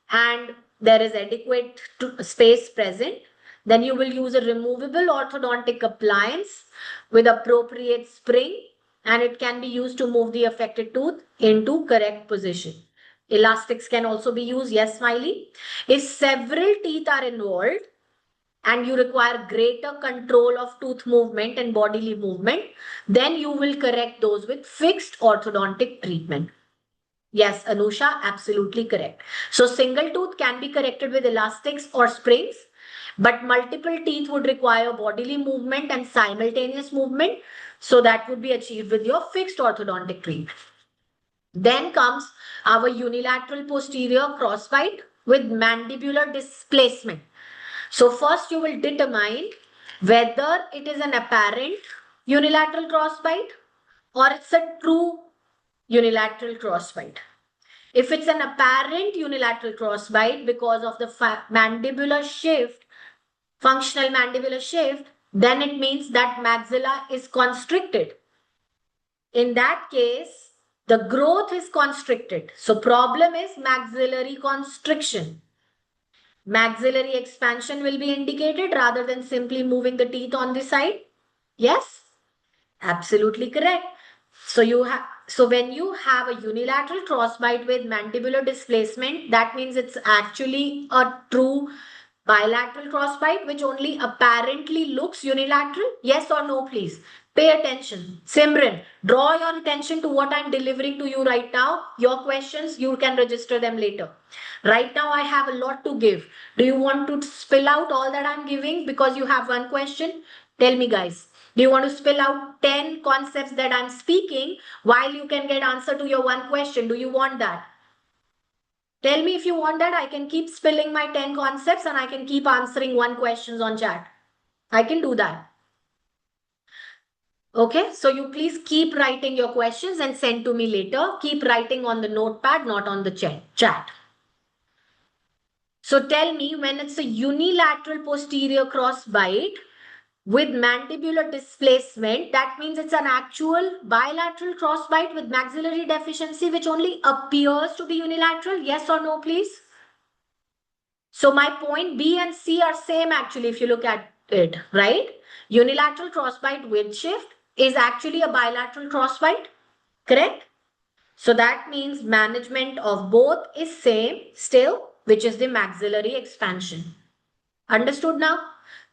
and there is adequate space present. Then you will use a removable orthodontic appliance with appropriate spring, and it can be used to move the affected tooth into correct position. Elastics can also be used. Yes, Smiley. If several teeth are involved and you require greater control of tooth movement and bodily movement, then you will correct those with fixed orthodontic treatment. Yes, Anusha, absolutely correct. So single tooth can be corrected with elastics or springs, but multiple teeth would require bodily movement and simultaneous movement. So that would be achieved with your fixed orthodontic treatment. Then comes our unilateral posterior crossbite with mandibular displacement. So first you will determine whether it is an apparent unilateral crossbite or it's a true unilateral crossbite. If it's an apparent unilateral crossbite because of the mandibular shift, functional mandibular shift, then it means that maxilla is constricted. In that case, the growth is constricted. So problem is maxillary constriction. Maxillary expansion will be indicated rather than simply moving the teeth on the side. Yes, absolutely correct. So when you have a unilateral crossbite with mandibular displacement, that means it's actually a true bilateral crossbite which only apparently looks unilateral. Yes or no, please? Pay attention. Simran, draw your attention to what I'm delivering to you right now. Your questions, you can register them later. Right now, I have a lot to give. Do you want to spill out all that I'm giving because you have one question? Tell me, guys. Do you want to spill out 10 concepts that I'm speaking while you can get answer to your one question? Do you want that? Tell me if you want that. I can keep spilling my 10 concepts and I can keep answering one questions on chat. I can do that. Okay, so you please keep writing your questions and send to me later. Keep writing on the notepad, not on the chat. So tell me, when it's a unilateral posterior cross bite with mandibular displacement, that means it's an actual bilateral cross bite with maxillary deficiency which only appears to be unilateral. Yes or no, please? So my point B and C are same actually if you look at it, right? Unilateral crossbite with shift is actually a bilateral crossbite, correct? So that means management of both is same still, which is the maxillary expansion. Understood now?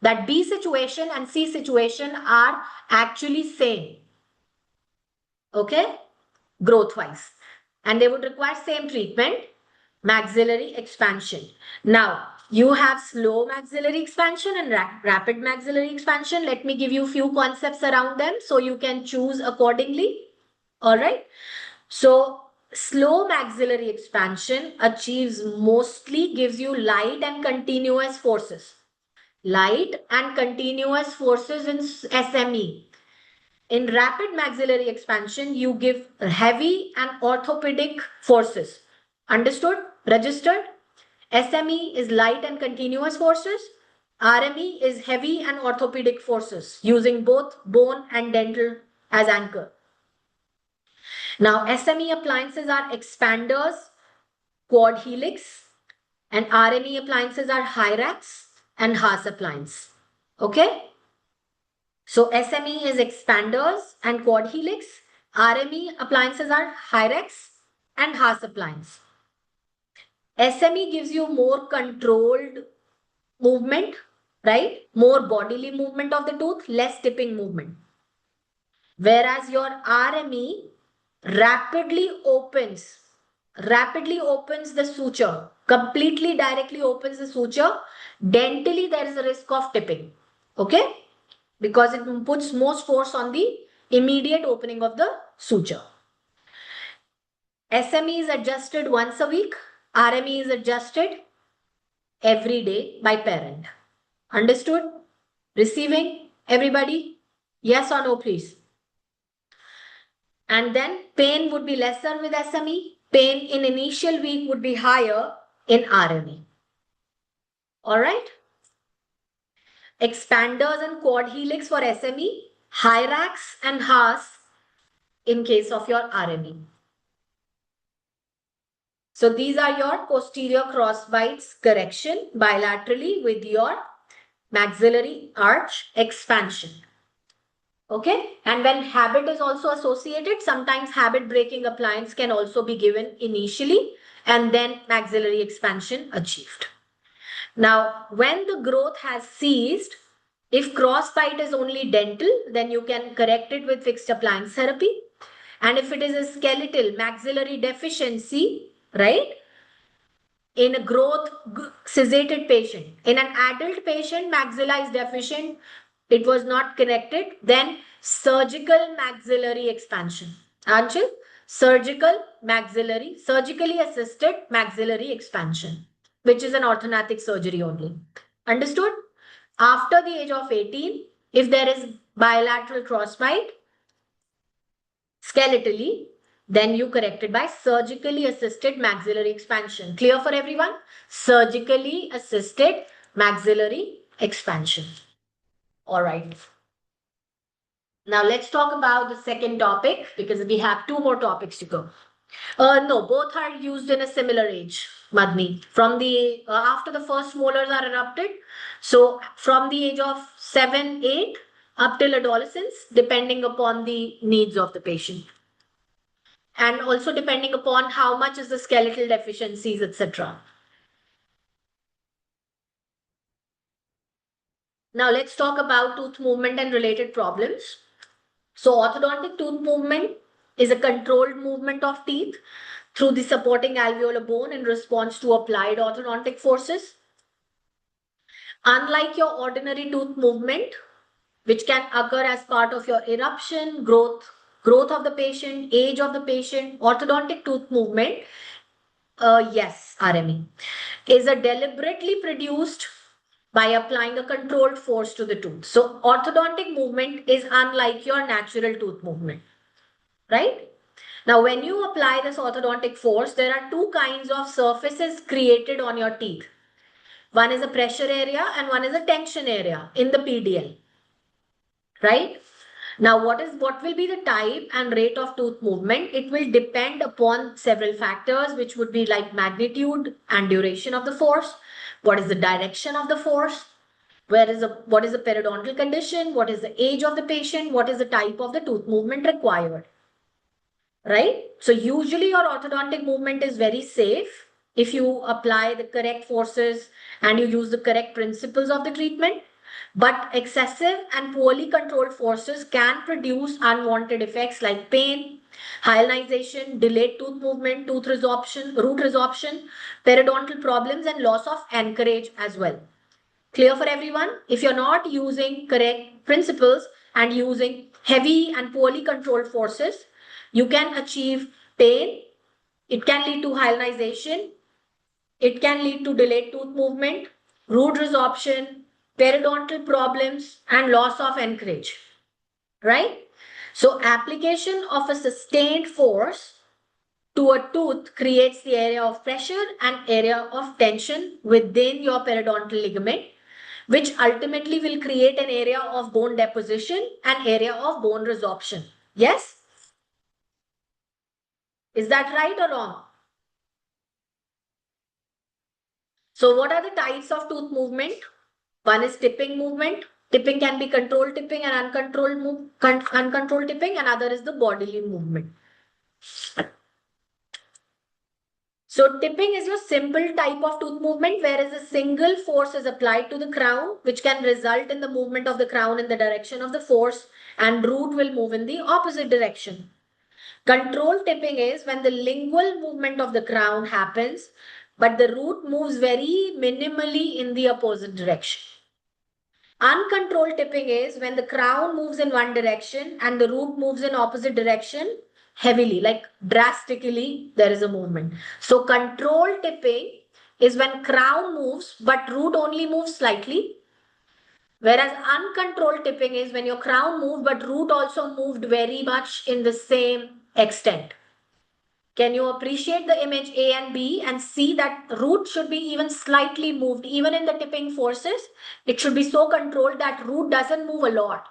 That B situation and C situation are actually same. Okay? Growth-wise. And they would require same treatment, maxillary expansion. Now, you have slow maxillary expansion and rapid maxillary expansion. Let me give you a few concepts around them so you can choose accordingly. All right. So, slow maxillary expansion achieves mostly gives you light and continuous forces. Light and continuous forces in SME. In rapid maxillary expansion, you give heavy and orthopedic forces. Understood? Registered? SME is light and continuous forces. RME is heavy and orthopedic forces using both bone and dental as anchor. Now, SME appliances are expanders, quad helix, and RME appliances are Hyrax and Haas appliance. Okay? So SME is expanders and quad helix. RME appliances are Hyrax and Haas appliance. SME gives you more controlled movement, right? More bodily movement of the tooth, less tipping movement. Whereas your RME rapidly opens the suture, completely directly opens the suture. Dentally, there is a risk of tipping. Okay? Because it puts most force on the immediate opening of the suture. SME is adjusted once a week. RME is adjusted every day by parent. Understood? Receiving? Everybody? Yes or no, please? And then pain would be lesser with SME. Pain in initial week would be higher in RME. All right? Expanders and quad helix for SME. Hyrax and Haas in case of your RME. So these are your posterior crossbites correction bilaterally with your maxillary arch expansion. Okay, and when habit is also associated, sometimes habit breaking appliance can also be given initially and then maxillary expansion achieved. Now, when the growth has ceased, if crossbite is only dental, then you can correct it with fixed appliance therapy. And if it is a skeletal maxillary deficiency, right, in a growth scissated patient, in an adult patient, maxilla is deficient, it was not corrected, then surgical maxillary expansion. Anshul, surgically assisted maxillary expansion, which is an orthodontic surgery only. Understood? After the age of 18, if there is bilateral crossbite, skeletally, then you correct it by surgically assisted maxillary expansion. Clear for everyone? Surgically assisted maxillary expansion. All right. Now let's talk about the second topic because we have two more topics to go. No, both are used in a similar age, Madni. From the after the first molars are erupted, so from the age of 7, 8 up till adolescence, depending upon the needs of the patient, and also depending upon how much is the skeletal deficiencies, etc. Now let's talk about tooth movement and related problems. So orthodontic tooth movement is a controlled movement of teeth through the supporting alveolar bone in response to applied orthodontic forces. Unlike your ordinary tooth movement, which can occur as part of your eruption, growth of the patient, age of the patient, orthodontic tooth movement, yes, RME, is a deliberately produced by applying a controlled force to the tooth. So orthodontic movement is unlike your natural tooth movement, right? Now, when you apply this orthodontic force, there are two kinds of surfaces created on your teeth. One is a pressure area and one is a tension area in the PDL, right? Now, what will be the type and rate of tooth movement? It will depend upon several factors, which would be like magnitude and duration of the force. What is the direction of the force? What is the periodontal condition? What is the age of the patient? What is the type of the tooth movement required? Right? So usually your orthodontic movement is very safe if you apply the correct forces and you use the correct principles of the treatment. But excessive and poorly controlled forces can produce unwanted effects like pain, hyalinization, delayed tooth movement, tooth resorption, root resorption, periodontal problems, and loss of anchorage as well. Clear for everyone? If you're not using correct principles and using heavy and poorly controlled forces, you can achieve pain. It can lead to hyalinization. It can lead to delayed tooth movement, root resorption, periodontal problems, and loss of anchorage. Right? So, application of a sustained force to a tooth creates the area of pressure and area of tension within your periodontal ligament, which ultimately will create an area of bone deposition and area of bone resorption. Yes? Is that right or wrong? So what are the types of tooth movement? One is tipping movement. Tipping can be controlled tipping and uncontrolled tipping. Another is the bodily movement. So tipping is your simple type of tooth movement, whereas a single force is applied to the crown, which can result in the movement of the crown in the direction of the force, and root will move in the opposite direction. Controlled tipping is when the lingual movement of the crown happens, but the root moves very minimally in the opposite direction. Uncontrolled tipping is when the crown moves in one direction and the root moves in opposite direction heavily, like drastically there is a movement. So controlled tipping is when crown moves but root only moves slightly. Whereas uncontrolled tipping is when your crown moved but root also moved very much in the same extent. Can you appreciate the image A and B and see that root should be even slightly moved, even in the tipping forces? It should be so controlled that root doesn't move a lot.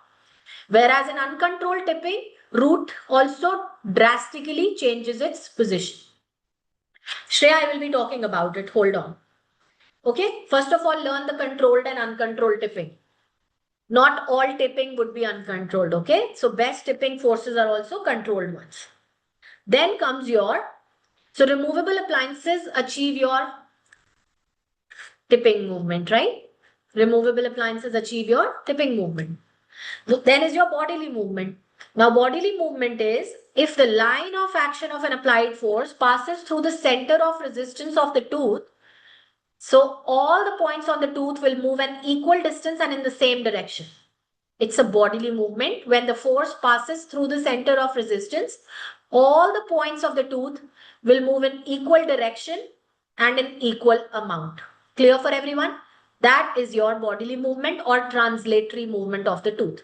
Whereas in uncontrolled tipping, root also drastically changes its position. Shreya, I will be talking about it. Hold on. Okay, first of all, learn the controlled and uncontrolled tipping. Not all tipping would be uncontrolled, okay? So best tipping forces are also controlled ones. Then comes so removable appliances achieve your tipping movement, right? Removable appliances achieve your tipping movement. Then is your bodily movement. Now, bodily movement is if the line of action of an applied force passes through the center of resistance of the tooth, so all the points on the tooth will move an equal distance and in the same direction. It's a bodily movement. When the force passes through the center of resistance, all the points of the tooth will move in equal direction and in equal amount. Clear for everyone? That is your bodily movement or translatory movement of the tooth.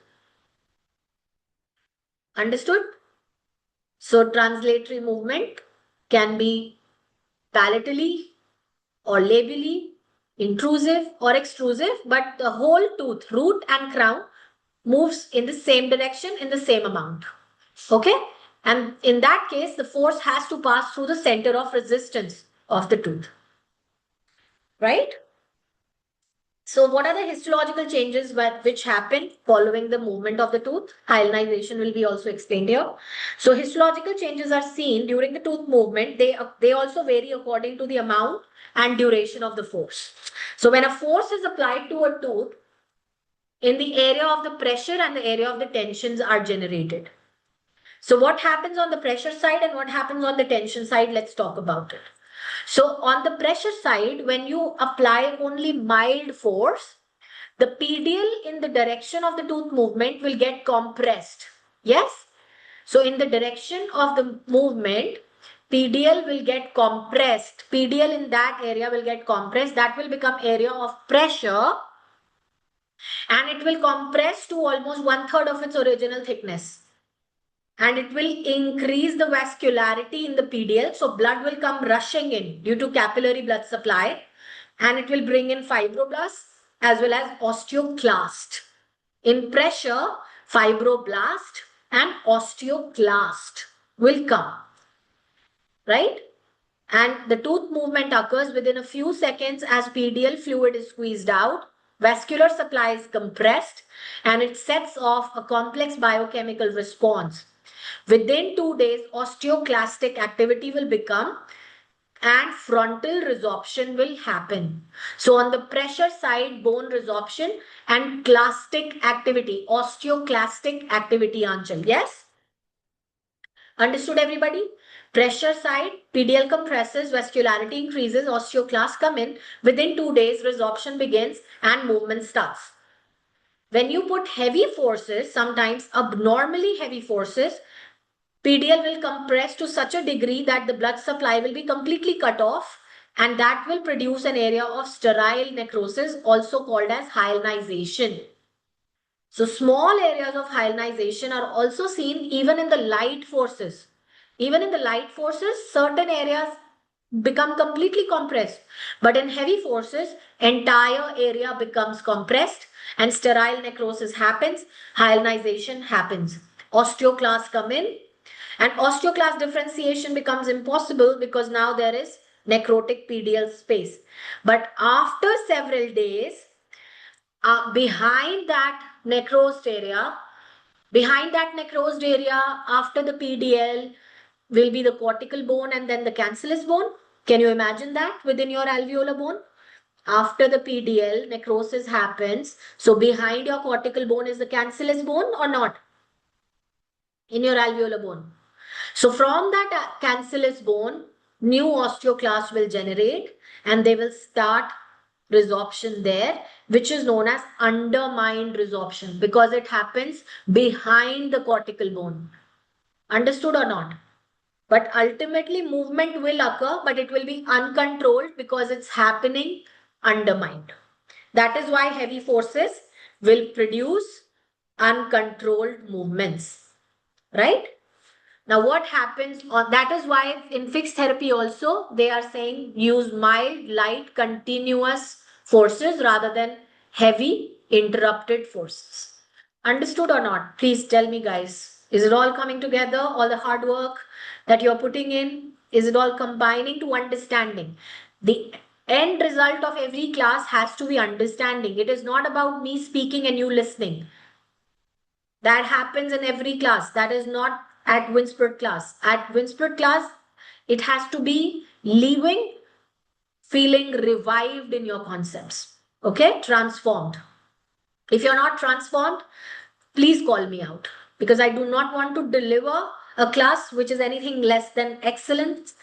Understood? So translatory movement can be palatally or labially, intrusive or extrusive, but the whole tooth, root and crown, moves in the same direction in the same amount. Okay? And in that case, the force has to pass through the center of resistance of the tooth. Right? So what are the histological changes which happen following the movement of the tooth? Hyalinization will be also explained here. So histological changes are seen during the tooth movement. They also vary according to the amount and duration of the force. So when a force is applied to a tooth, in the area of the pressure and the area of the tensions are generated. So what happens on the pressure side and what happens on the tension side? Let's talk about it. So on the pressure side, when you apply only mild force, the PDL in the direction of the tooth movement will get compressed. Yes? So in the direction of the movement, PDL will get compressed. PDL in that area will get compressed. That will become area of pressure and it will compress to almost 1/3 of its original thickness. And it will increase the vascularity in the PDL. So blood will come rushing in due to capillary blood supply and it will bring in fibroblasts as well as osteoclast. In pressure, fibroblast and osteoclast will come, right? And the tooth movement occurs within a few seconds as PDL fluid is squeezed out, vascular supply is compressed, and it sets off a complex biochemical response. Within 2 days, osteoclastic activity will become and frontal resorption will happen. So on the pressure side, bone resorption and clastic activity, osteoclastic activity, Anchal. Yes? Understood everybody? Pressure side, PDL compresses, vascularity increases, osteoclasts come in. Within 2 days, resorption begins and movement starts. When you put heavy forces, sometimes abnormally heavy forces, PDL will compress to such a degree that the blood supply will be completely cut off and that will produce an area of sterile necrosis, also called as hyalinization. So small areas of hyalinization are also seen even in the light forces. Even in the light forces, certain areas become completely compressed. But in heavy forces, entire area becomes compressed and sterile necrosis happens, hyalinization happens. Osteoclasts come in and osteoclast differentiation becomes impossible because now there is necrotic PDL space. But after several days, behind that necrosed area, after the PDL will be the cortical bone and then the cancellous bone. Can you imagine that within your alveolar bone? After the PDL, necrosis happens. So behind your cortical bone is the cancellous bone or not? In your alveolar bone. So from that cancellous bone, new osteoclasts will generate and they will start resorption there, which is known as undermined resorption because it happens behind the cortical bone. Understood or not? But ultimately movement will occur, but it will be uncontrolled because it's happening undermined. That is why heavy forces will produce uncontrolled movements, right? Now what happens on that is why in fixed therapy also they are saying use mild, light, continuous forces rather than heavy interrupted forces. Understood or not? Please tell me guys. Is it all coming together? All the hard work that you're putting in? Is it all combining to understanding? The End result of every class has to be understanding. It is not about me speaking and you listening. That happens in every class. That is not at Winsport class. At Winsport class, it has to be leaving feeling revived in your concepts. Okay, transformed. If you're not transformed, please call me out, because I do not want to deliver a class which is anything less than excellent,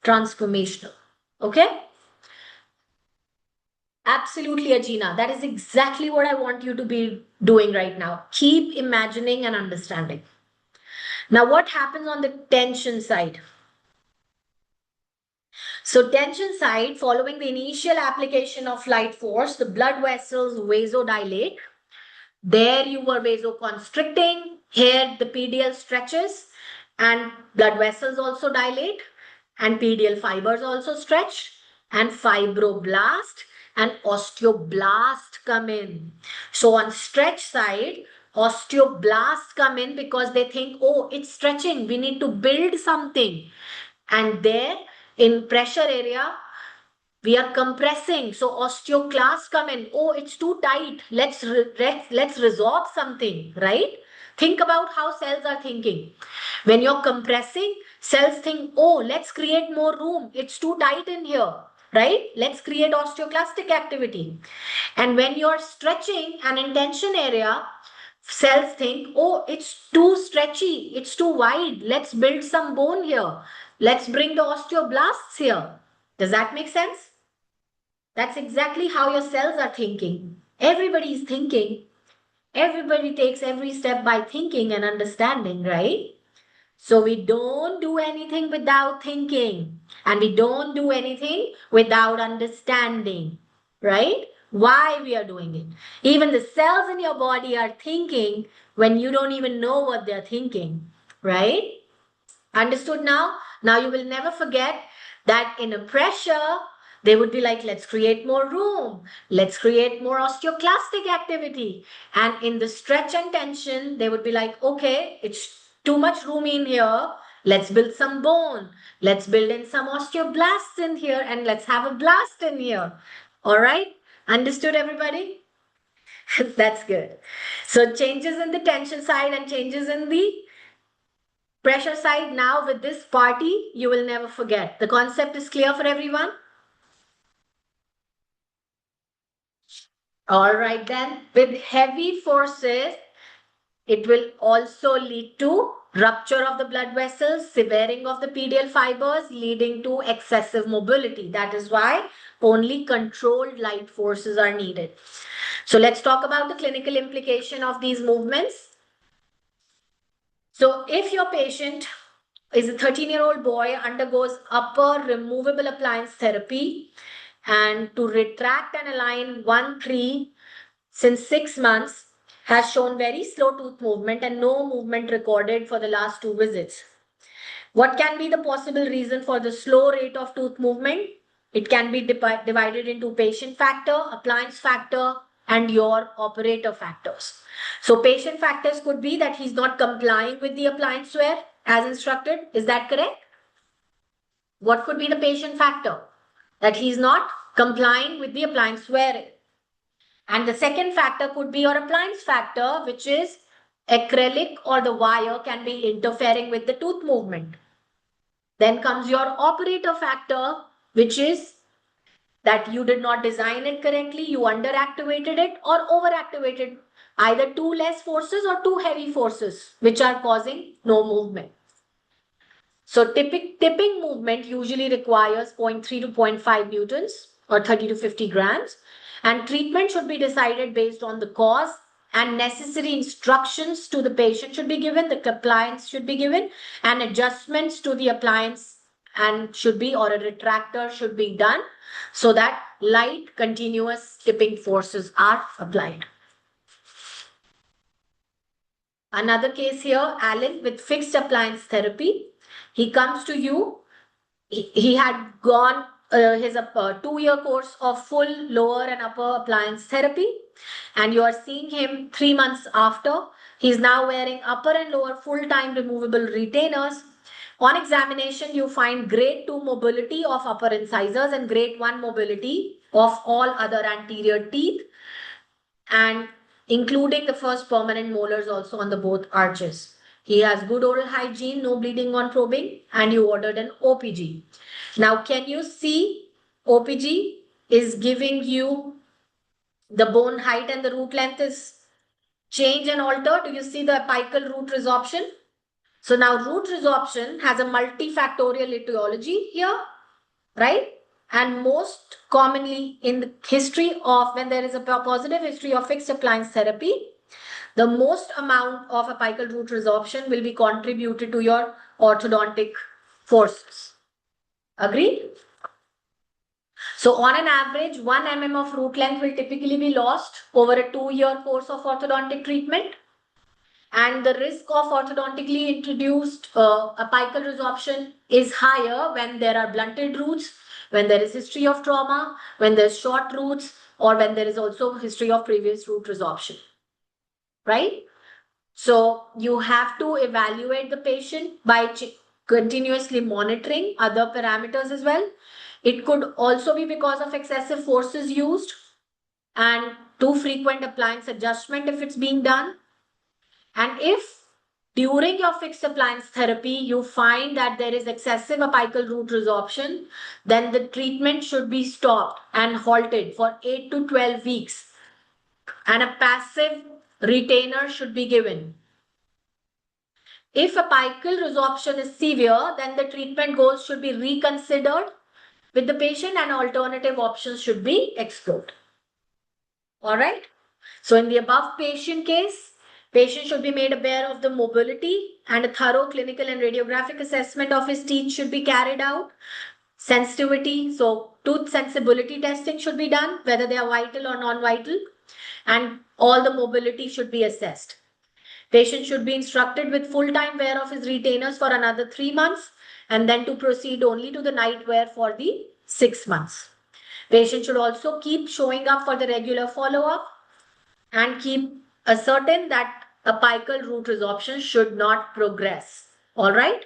transformational. Okay? Absolutely, Ajina. That is exactly what I want you to be doing right now. Keep imagining and understanding. Now, what happens on the tension side? So, tension side, following the initial application of light force, the blood vessels vasodilate. There you were vasoconstricting. Here the PDL stretches and blood vessels also dilate and PDL fibers also stretch and fibroblast and osteoblast come in. So on stretch side, osteoblast come in because they think, oh, it's stretching. We need to build something. And there in pressure area, we are compressing. So osteoclasts come in. Oh, it's too tight. Let's resolve something, right? Think about how cells are thinking. When you're compressing, cells think, oh, let's create more room. It's too tight in here, right? Let's create osteoclastic activity. And when you're stretching an intention area, cells think, oh, it's too stretchy. It's too wide. Let's build some bone here. Let's bring the osteoblasts here. Does that make sense? That's exactly how your cells are thinking. Everybody is thinking. Everybody takes every step by thinking and understanding, right? So we don't do anything without thinking, and we don't do anything without understanding, right? Why we are doing it. Even the cells in your body are thinking when you don't even know what they're thinking, right? Understood now? Now you will never forget that in a pressure, they would be like, let's create more room. Let's create more osteoclastic activity. And in the stretch and tension, they would be like, okay, it's too much room in here. Let's build some bone. Let's build in some osteoblasts in here and let's have a blast in here. All right? Understood, everybody? That's good. So changes in the tension side and changes in the pressure side. Now with this party, you will never forget. The concept is clear for everyone? All right then. With heavy forces, it will also lead to rupture of the blood vessels, severing of the PDL fibers, leading to excessive mobility. That is why only controlled light forces are needed. So let's talk about the clinical implication of these movements. So if your patient is a 13-year-old boy, undergoes upper removable appliance therapy, and to retract and align 1-3 since 6 months, has shown very slow tooth movement and no movement recorded for the last 2 visits. What can be the possible reason for the slow rate of tooth movement? It can be divided into patient factor, appliance factor, and your operator factors. So patient factors could be that he's not complying with the appliance wear as instructed. Is that correct? What could be the patient factor? That he's not complying with the appliance wear. And the second factor could be your appliance factor, which is acrylic or the wire can be interfering with the tooth movement. Then comes your operator factor, which is that you did not design it correctly, you underactivated it or overactivated, either too less forces or too heavy forces, which are causing no movement. So tipping movement usually requires 0.3 to 0.5 newtons or 30 to 50 grams. And treatment should be decided based on the cause, and necessary instructions to the patient should be given, the compliance should be given, and adjustments to the appliance and should be, or a retractor should be done so that light continuous tipping forces are applied. Another case here, Alan with fixed appliance therapy. He comes to you. He had gone his 2-year course of full lower and upper appliance therapy, and you are seeing him 3 months after. He's now wearing upper and lower full-time removable retainers On examination, you find grade 2 mobility of upper incisors and grade 1 mobility of all other anterior teeth, and including the first permanent molars also on the both arches. He has good oral hygiene, no bleeding on probing, and you ordered an OPG. Now, can you see OPG is giving you the bone height and the root length is changed and altered? Do you see the apical root resorption? So now root resorption has a multifactorial etiology here, right? And most commonly in the history of, when there is a positive history of fixed appliance therapy, the most amount of apical root resorption will be contributed to your orthodontic forces. Agreed? So on an average, 1 mm of root length will typically be lost over a 2-year course of orthodontic treatment. And the risk of orthodontically introduced apical resorption is higher when there are blunted roots, when there is history of trauma, when there's short roots, or when there is also history of previous root resorption, right? So you have to evaluate the patient by continuously monitoring other parameters as well. It could also be because of excessive forces used and too frequent appliance adjustment if it's being done. And if during your fixed appliance therapy you find that there is excessive apical root resorption, then the treatment should be stopped and halted for 8 to 12 weeks. And a passive retainer should be given. If apical resorption is severe, then the treatment goals should be reconsidered with the patient and alternative options should be explored. All right. So in the above patient case, patient should be made aware of the mobility and a thorough clinical and radiographic assessment of his teeth should be carried out. Sensitivity, so tooth sensibility testing should be done, whether they are vital or non-vital, and all the mobility should be assessed. Patient should be instructed with full-time wear of his retainers for another 3 months and then to proceed only to the night wear for the 6 months. Patient should also keep showing up for the regular follow-up and keep ascertain that apical root resorption should not progress. All right?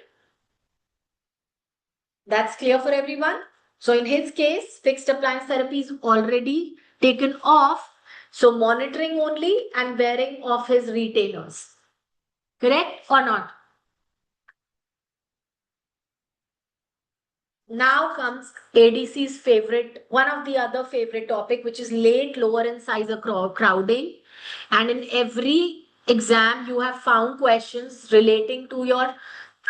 That's clear for everyone. So in his case, fixed appliance therapy is already taken off. So monitoring only and wearing of his retainers. Correct or not? Now comes ADC's favorite, one of the other favorite topic, which is late lower incisor crowding. And in every exam, you have found questions relating to your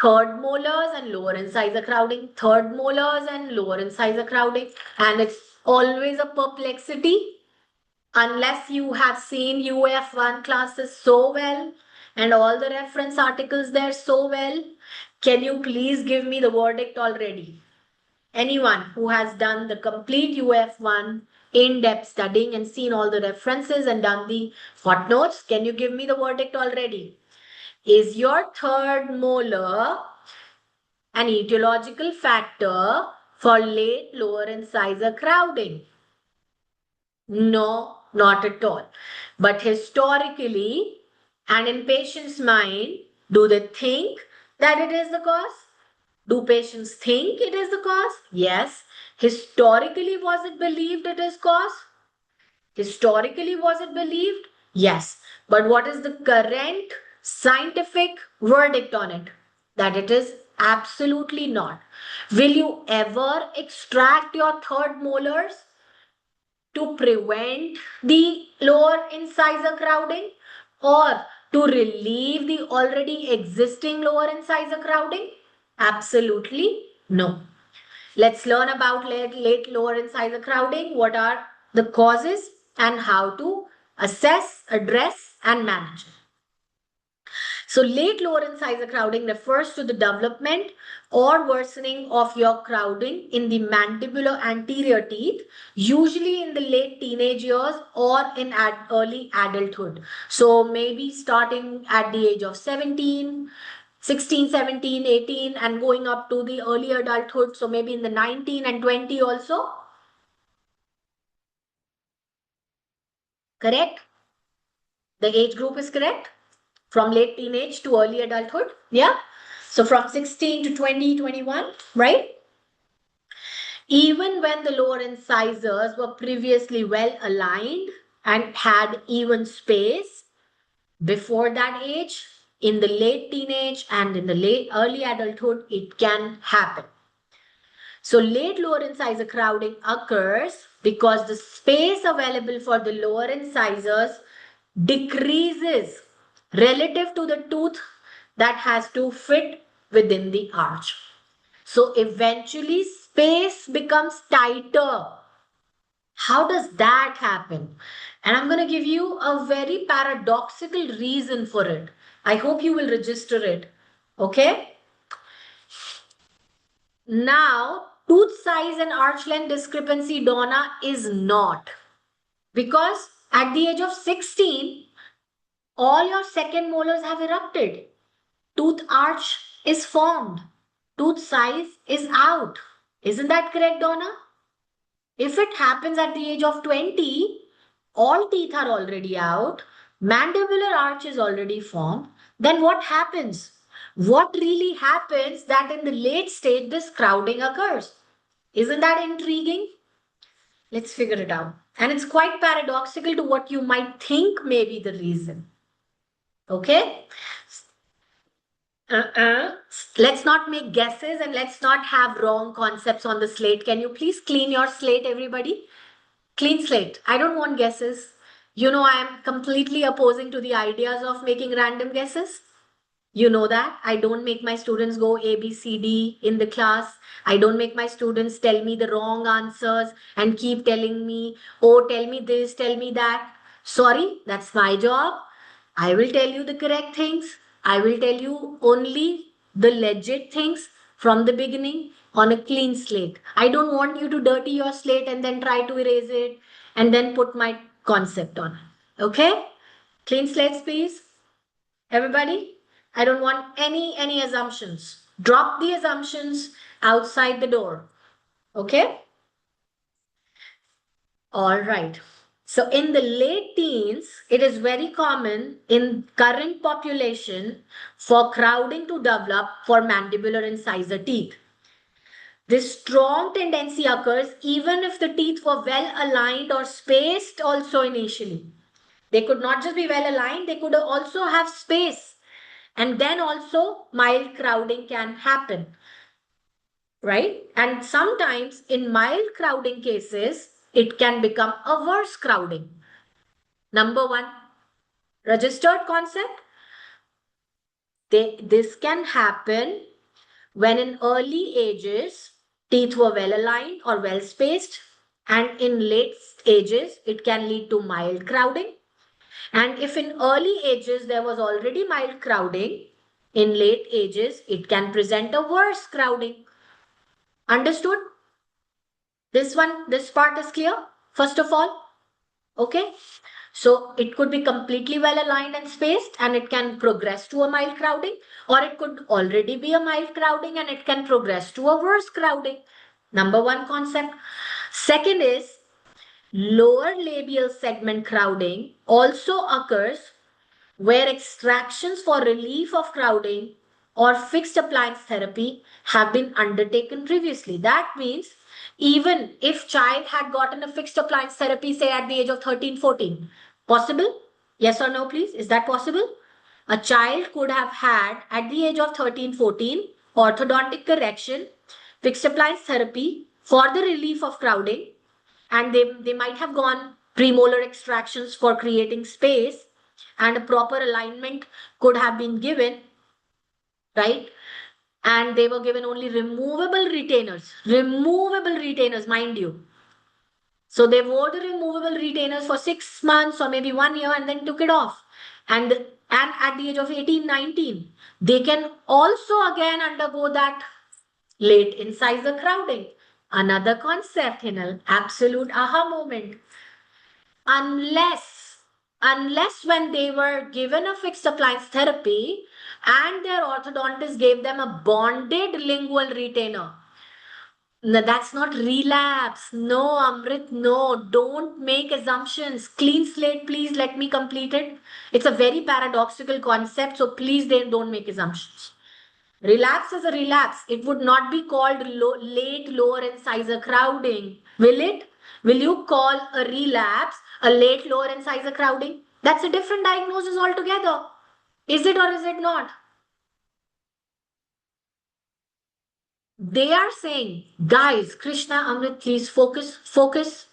third molars and lower incisor crowding, third molars and lower incisor crowding. And it's always a perplexity unless you have seen UF1 classes so well and all the reference articles there so well. Can you please give me the verdict already? Anyone who has done the complete UF1 in-depth studying and seen all the references and done the footnotes, can you give me the verdict already? Is your third molar an etiological factor for late lower incisor crowding? No, not at all. But historically and in patients' mind, do they think that it is the cause? Do patients think it is the cause? Yes. Historically, was it believed it is cause? Historically, was it believed? Yes. But what is the current scientific verdict on it? That it is absolutely not. Will you ever extract your third molars to prevent the lower incisor crowding or to relieve the already existing lower incisor crowding? Absolutely no. Let's learn about late lower incisor crowding. What are the causes and how to assess, address and manage it. So late lower incisor crowding refers to the development or worsening of your crowding in the mandibular anterior teeth, usually in the late teenage years or in early adulthood. So maybe starting at the age of 17, 16, 17, 18 and going up to the early adulthood. So maybe in the 19 and 20 also. Correct? The age group is correct? From late teenage to early adulthood. Yeah. So from 16 to 20, 21, right? Even when the lower incisors were previously well aligned and had even space before that age, in the late teenage and in the late early adulthood, it can happen. So late lower incisor crowding occurs because the space available for the lower incisors decreases relative to the tooth that has to fit within the arch. So eventually space becomes tighter. How does that happen? And I'm going to give you a very paradoxical reason for it. I hope you will register it. Okay? Now, tooth size and arch length discrepancy, Donna, is not. Because at the age of 16, all your second molars have erupted. Tooth arch is formed. Tooth size is out. Isn't that correct, Donna? If it happens at the age of 20, all teeth are already out, mandibular arch is already formed, then what happens? What really happens that in the late stage this crowding occurs? Isn't that intriguing? Let's figure it out. And it's quite paradoxical to what you might think may be the reason. Okay? Let's not make guesses and let's not have wrong concepts on the slate. Can you please clean your slate, everybody? Clean slate. I don't want guesses. You know, I am completely opposing to the ideas of making random guesses. You know that. I don't make my students go A, B, C, D in the class. I don't make my students tell me the wrong answers and keep telling me, oh, tell me this, tell me that. Sorry, that's my job. I will tell you the correct things. I will tell you only the legit things from the beginning on a clean slate. I don't want you to dirty your slate and then try to erase it and then put my concept on it. Okay? Clean slates, please. Everybody? I don't want any assumptions. Drop the assumptions outside the door. Okay? All right. So in the late teens, it is very common in current population for crowding to develop for mandibular incisor teeth. This strong tendency occurs even if the teeth were well aligned or spaced also initially. They could not just be well aligned, they could also have space. And then also mild crowding can happen, right? And sometimes in mild crowding cases, it can become a worse crowding. Number one, registered concept. This can happen when in early ages, teeth were well aligned or well spaced. And in late ages, it can lead to mild crowding. And if in early ages there was already mild crowding, in late ages, it can present a worse crowding. Understood? This part is clear, first of all. Okay. So it could be completely well aligned and spaced and it can progress to a mild crowding, or it could already be a mild crowding and it can progress to a worse crowding. Number one concept. Second is lower labial segment crowding also occurs where extractions for relief of crowding or fixed appliance therapy have been undertaken previously. That means even if child had gotten a fixed appliance therapy, say at the age of 13, 14, possible? Yes or no, please? Is that possible? A child could have had at the age of 13, 14, orthodontic correction, fixed appliance therapy for the relief of crowding, and they might have gone premolar extractions for creating space, and a proper alignment could have been given, right? And they were given only removable retainers, mind you. So they wore the removable retainers for 6 months or maybe 1 year and then took it off. And at the age of 18, 19, they can also again undergo that late incisor crowding. Another concept, Hinal, absolute aha moment. Unless when they were given a fixed appliance therapy and their orthodontist gave them a bonded lingual retainer. No, that's not relapse. No, Amrit, no. Don't make assumptions. Clean slate, please let me complete it. It's a very paradoxical concept, so please don't make assumptions. Relapse is a relapse. It would not be called late lower incisor crowding. Will it? Will you call a relapse a late lower incisor crowding? That's a different diagnosis altogether. Is it or is it not? They are saying, guys, Krishna, Amrit, please focus, focus,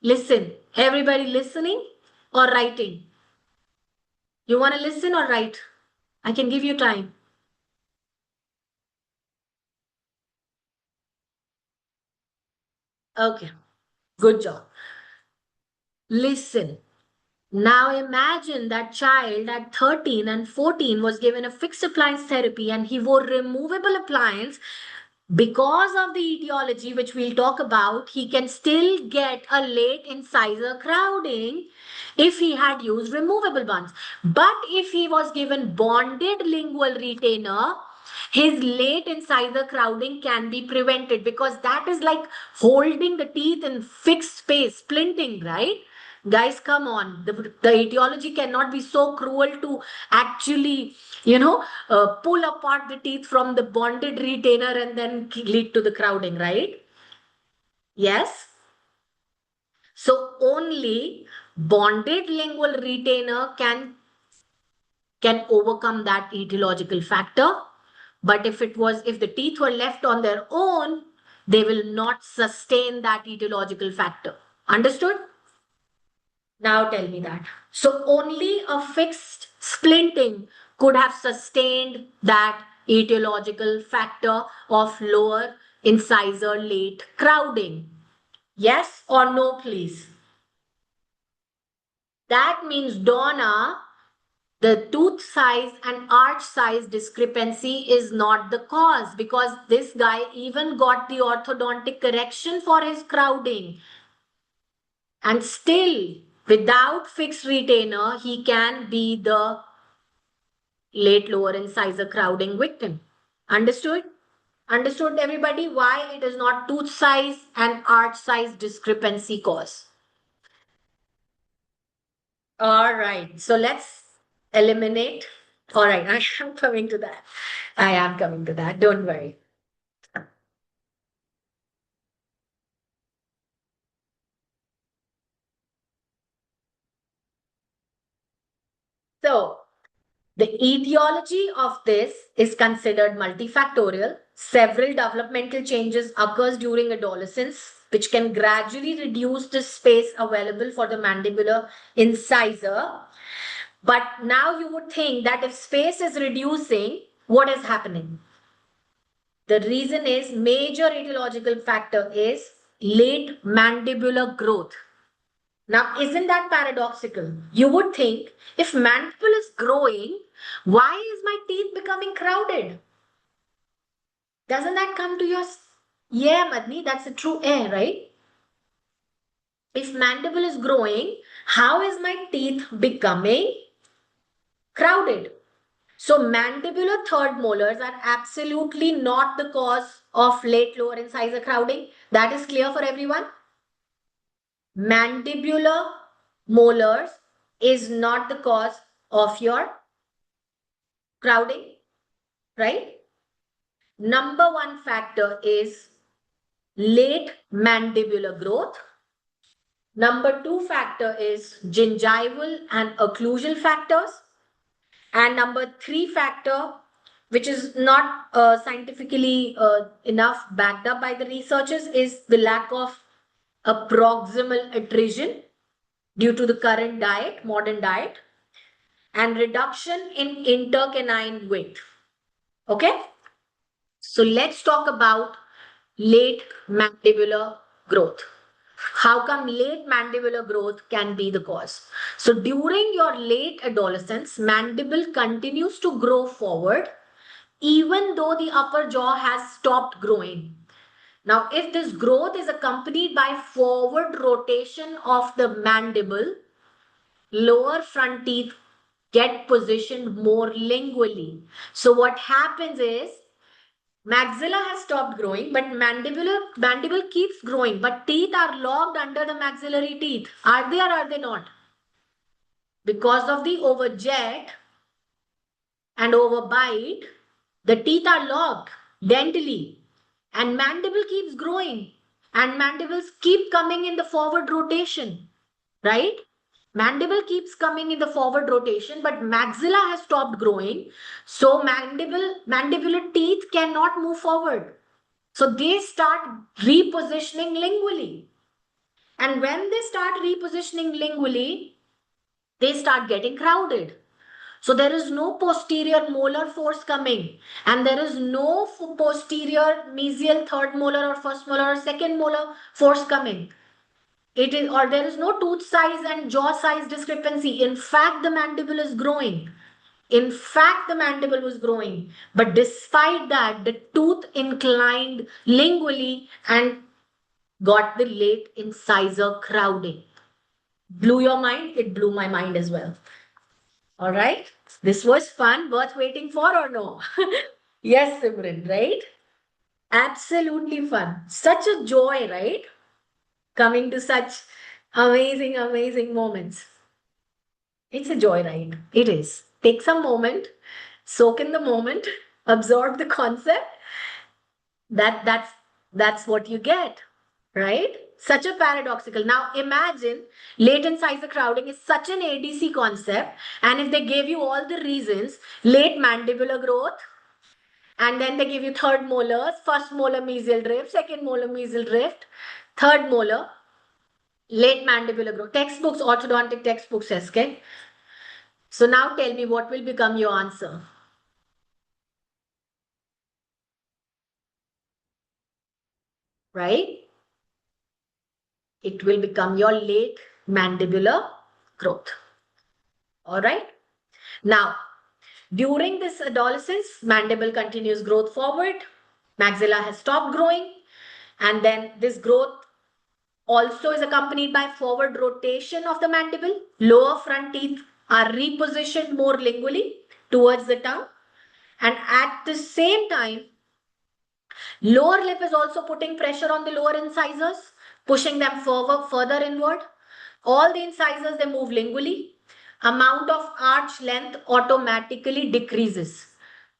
listen. Everybody listening or writing? You want to listen or write? I can give you time. Okay, good job. Listen. Now imagine that child at 13 and 14 was given a fixed appliance therapy and he wore removable appliance. Because of the etiology, which we'll talk about, he can still get a late incisor crowding if he had used removable ones. But if he was given bonded lingual retainer, his late incisor crowding can be prevented because that is like holding the teeth in fixed space, splinting, right? Guys, come on. The etiology cannot be so cruel to actually, pull apart the teeth from the bonded retainer and then lead to the crowding, right? Yes. So only bonded lingual retainer can overcome that etiological factor. But if the teeth were left on their own, they will not sustain that etiological factor. Understood? Now tell me that. So only a fixed splinting could have sustained that etiological factor of lower incisor late crowding. Yes or no, please? That means, Donna, the tooth size and arch size discrepancy is not the cause because this guy even got the orthodontic correction for his crowding. And still, without fixed retainer, he can be the late lower incisor crowding victim. Understood? Understood, everybody, why it is not tooth size and arch size discrepancy cause. All right, so let's eliminate. All right, I am coming to that. I am coming to that. Don't worry. So, the etiology of this is considered multifactorial. Several developmental changes occurs during adolescence, which can gradually reduce the space available for the mandibular incisor. But now you would think that if space is reducing, what is happening? The reason is major etiological factor is late mandibular growth. Now, isn't that paradoxical? You would think if mandible is growing, why is my teeth becoming crowded? Doesn't that come to your... Yeah, Madni, that's a true air, right? If mandible is growing, how is my teeth becoming crowded? So mandibular third molars are absolutely not the cause of late lower incisor crowding. That is clear for everyone. Mandibular molars is not the cause of your crowding, right? Number one factor is late mandibular growth. Number two factor is gingival and occlusal factors. And number three factor, which is not scientifically enough backed up by the researchers, is the lack of a proximal adhesion due to the current diet, modern diet, and reduction in intercanine width. Okay? So let's talk about late mandibular growth. How come late mandibular growth can be the cause? So during your late adolescence, mandible continues to grow forward even though the upper jaw has stopped growing. Now, if this growth is accompanied by forward rotation of the mandible, lower front teeth get positioned more lingually. So what happens is maxilla has stopped growing, but mandible keeps growing, but teeth are locked under the maxillary teeth. Are they or are they not? Because of the overjet and overbite, The teeth are locked dentally, and mandible keeps growing, and mandibles keep coming in the forward rotation, right? Mandible keeps coming in the forward rotation, but maxilla has stopped growing. So mandibular teeth cannot move forward. So they start repositioning lingually. And when they start repositioning lingually, they start getting crowded. So there is no posterior molar force coming, and there is no posterior mesial third molar or first molar or second molar force coming. It is, or there is no tooth size and jaw size discrepancy. In fact, the mandible is growing. In fact, the mandible was growing. But despite that, the tooth inclined lingually and got the late incisor crowding. Blew your mind? It blew my mind as well. All right. This was fun, worth waiting for or no? Yes, Simran, right? Absolutely fun. Such a joy, right? Coming to such amazing, amazing moments. It's a joyride. It is. Take some moment, soak in the moment, absorb the concept. That's what you get, right? Such a paradoxical. Now imagine latent incisor crowding is such an ADC concept, and if they gave you all the reasons, late mandibular growth, and then they give you third molars, first molar mesial drift, second molar mesial drift, third molar, late mandibular growth. Textbooks, orthodontic textbooks, okay? So now tell me what will become your answer, right? It will become your late mandibular growth. All right. Now, during this adolescence, mandible continues growth forward. Maxilla has stopped growing. And then this growth also is accompanied by forward rotation of the mandible. Lower front teeth are repositioned more lingually towards the tongue. And at the same time, lower lip is also putting pressure on the lower incisors, pushing them further inward. All the incisors, they move lingually. Amount of arch length automatically decreases.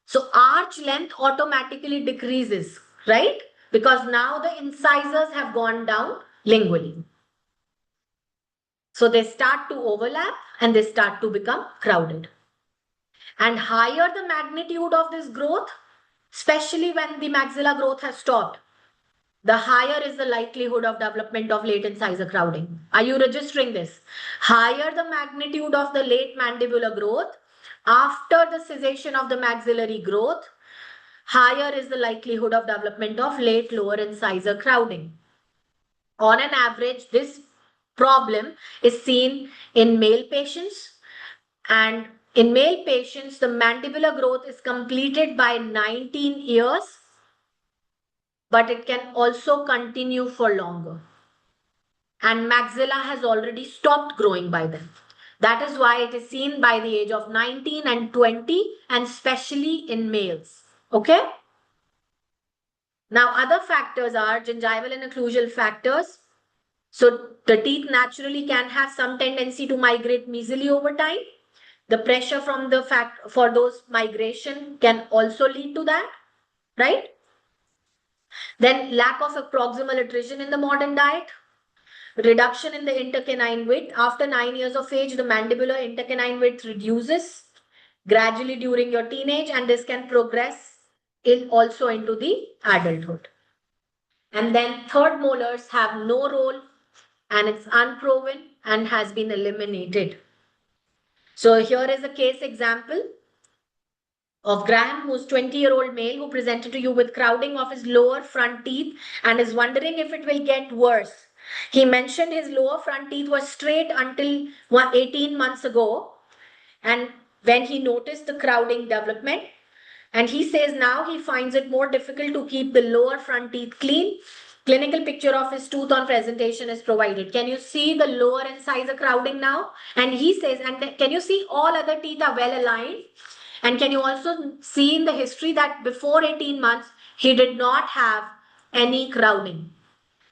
So arch length automatically decreases, right? Because now the incisors have gone down lingually. So they start to overlap and they start to become crowded. And higher the magnitude of this growth, especially when the maxilla growth has stopped, the higher is the likelihood of development of late incisor crowding. Are you registering this? Higher the magnitude of the late mandibular growth, after the cessation of the maxillary growth, higher is the likelihood of development of late lower incisor crowding. On an average, this problem is seen in male patients, and in male patients, the mandibular growth is completed by 19 years, but it can also continue for longer. And maxilla has already stopped growing by then. That is why it is seen by the age of 19 and 20, and especially in males. Okay? Now, other factors are gingival and occlusal factors. So, the teeth naturally can have some tendency to migrate mesially over time. The pressure from the for those migration can also lead to that, right? Then lack of a proximal attrition in the modern diet, reduction in the intercanine width. After 9 years of age, the mandibular intercanine width reduces gradually during your teenage, and this can progress also into the adulthood. And then third molars have no role, and it's unproven and has been eliminated. So here is a case example of Graham, who's 20-year-old male who presented to you with crowding of his lower front teeth and is wondering if it will get worse. He mentioned his lower front teeth were straight until 18 months ago, and when he noticed the crowding development, and he says now he finds it more difficult to keep the lower front teeth clean. Clinical picture of his tooth on presentation is provided. Can you see the lower incisor crowding now? And he says, and can you see all other teeth are well aligned? And can you also see in the history that before 18 months, he did not have any crowding.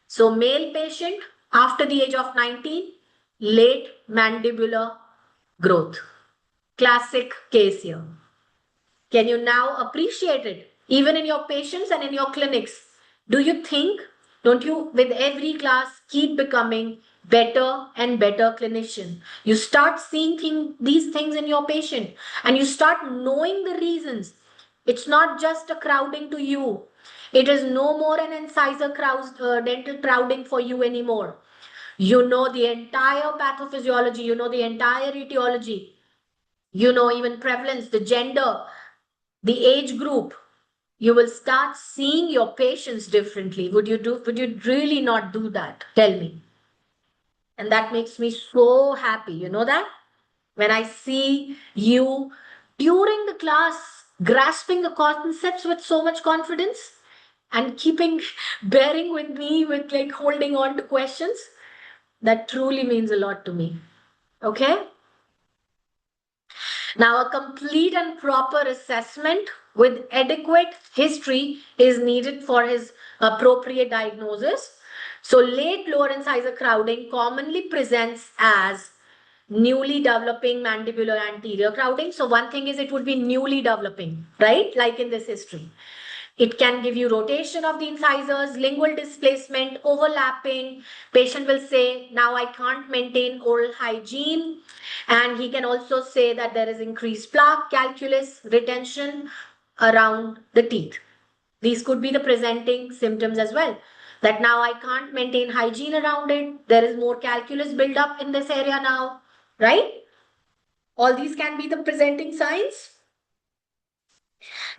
So male patient after the age of 19, late mandibular growth. Classic case here. Can you now appreciate it, even in your patients and in your clinics? Do you think, don't you, with every class, keep becoming better and better clinician? You start seeing these things in your patient and you start knowing the reasons. It's not just a crowding to you. It is no more an incisor dental crowding for you anymore. You know the entire pathophysiology, you know the entire etiology, you know even prevalence, the gender, the age group. You will start seeing your patients differently. Would you really not do that? Tell me. And that makes me so happy. You know that? When I see you during the class grasping the concepts with so much confidence and keeping bearing with me with like holding on to questions, that truly means a lot to me. Okay? Now, a complete and proper assessment with adequate history is needed for his appropriate diagnosis. So, late lower incisor crowding commonly presents as newly developing mandibular anterior crowding. So, one thing is it would be newly developing, right? Like in this history. It can give you rotation of the incisors, lingual displacement, overlapping. Patient will say, now I can't maintain oral hygiene. And he can also say that there is increased plaque, calculus, retention around the teeth. These could be the presenting symptoms as well. That now I can't maintain hygiene around it. There is more calculus build up in this area now, right? All these can be the presenting signs.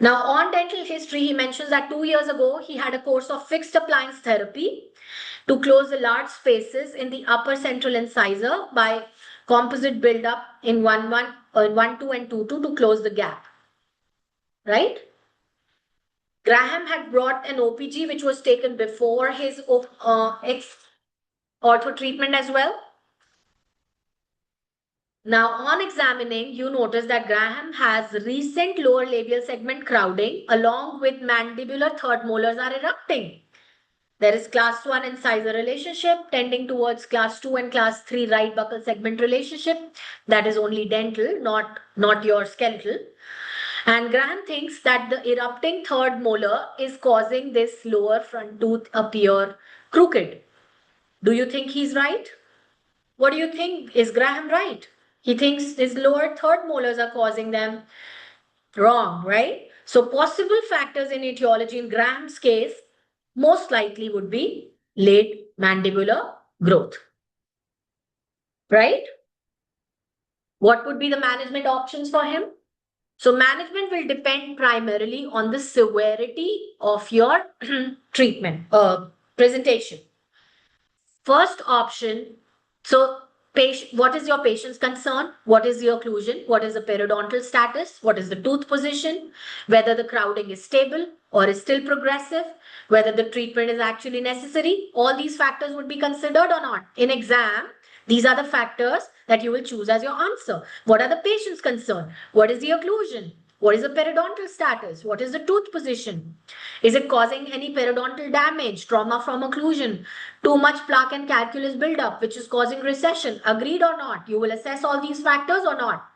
Now, on dental history, he mentions that 2 years ago, he had a course of fixed appliance therapy to close the large spaces in the upper central incisor by composite buildup in 1-2 and 2-2 to close the gap. Right? Graham had brought an OPG which was taken before his ortho treatment as well. Now, on examining, you notice that Graham has recent lower labial segment crowding along with mandibular third molars are erupting. There is class 1 incisor relationship tending towards class 2 and class 3 right buccal segment relationship. That is only dental, not your skeletal. And Graham thinks that the erupting third molar is causing this lower front tooth appear crooked. Do you think he's right? What do you think? Is Graham right? He thinks his lower third molars are causing them wrong, right? So possible factors in etiology in Graham's case most likely would be late mandibular growth, right? What would be the management options for him? So management will depend primarily on the severity of your treatment, presentation. First option, so what is your patient's concern? What is the occlusion? What is the periodontal status? What is the tooth position? Whether the crowding is stable or is still progressive? Whether the treatment is actually necessary? All these factors would be considered or not. In exam, these are the factors that you will choose as your answer. What are the patient's concern? What is the occlusion? What is the periodontal status? What is the tooth position? Is it causing any periodontal damage, trauma from occlusion, too much plaque and calculus buildup, which is causing recession? Agreed or not? You will assess all these factors or not?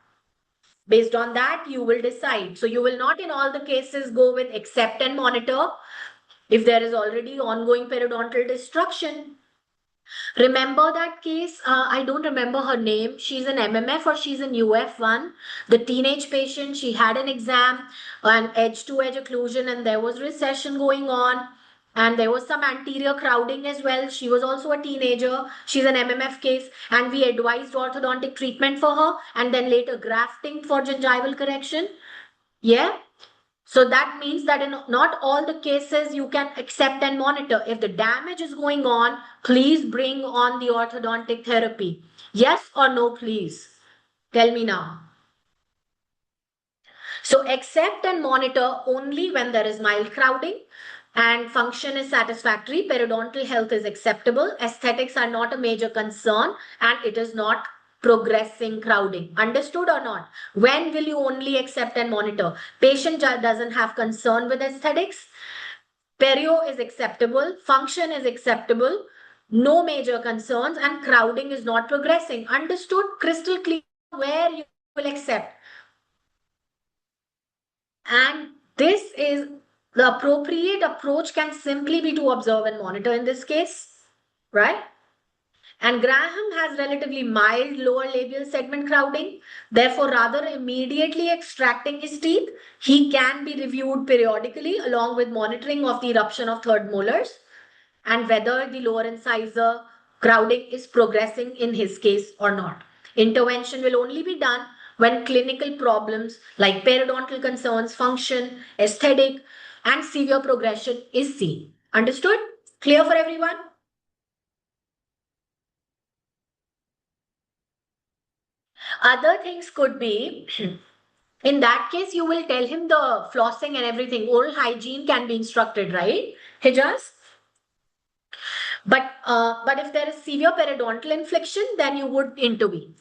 Based on that, you will decide. So you will not in all the cases go with accept and monitor if there is already ongoing periodontal destruction. Remember that case? I don't remember her name. She's an MMF or she's an UF1. The teenage patient, she had an exam, an edge-to-edge occlusion, and there was recession going on. And there was some anterior crowding as well. She was also a teenager. She's an MMF case. And we advised orthodontic treatment for her and then later grafting for gingival correction. Yeah. So that means that in not all the cases you can accept and monitor. If the damage is going on, please bring on the orthodontic therapy. Yes or no, please? Tell me now. So accept and monitor only when there is mild crowding and function is satisfactory, periodontal health is acceptable, aesthetics are not a major concern, and it is not progressing crowding. Understood or not? When will you only accept and monitor? Patient doesn't have concern with aesthetics. Perio is acceptable. Function is acceptable. No major concerns and crowding is not progressing. Understood? Crystal clear where you will accept. And this is the appropriate approach can simply be to observe and monitor in this case, right? And Graham has relatively mild lower labial segment crowding. Therefore, rather immediately extracting his teeth, he can be reviewed periodically along with monitoring of the eruption of third molars and whether the lower incisor crowding is progressing in his case or not. Intervention will only be done when clinical problems like periodontal concerns, function, aesthetic, and severe progression is seen. Understood? Clear for everyone? Other things could be, in that case, you will tell him the flossing and everything. Oral hygiene can be instructed, right? Hijaz? But if there is severe periodontal infliction, then you would intervene.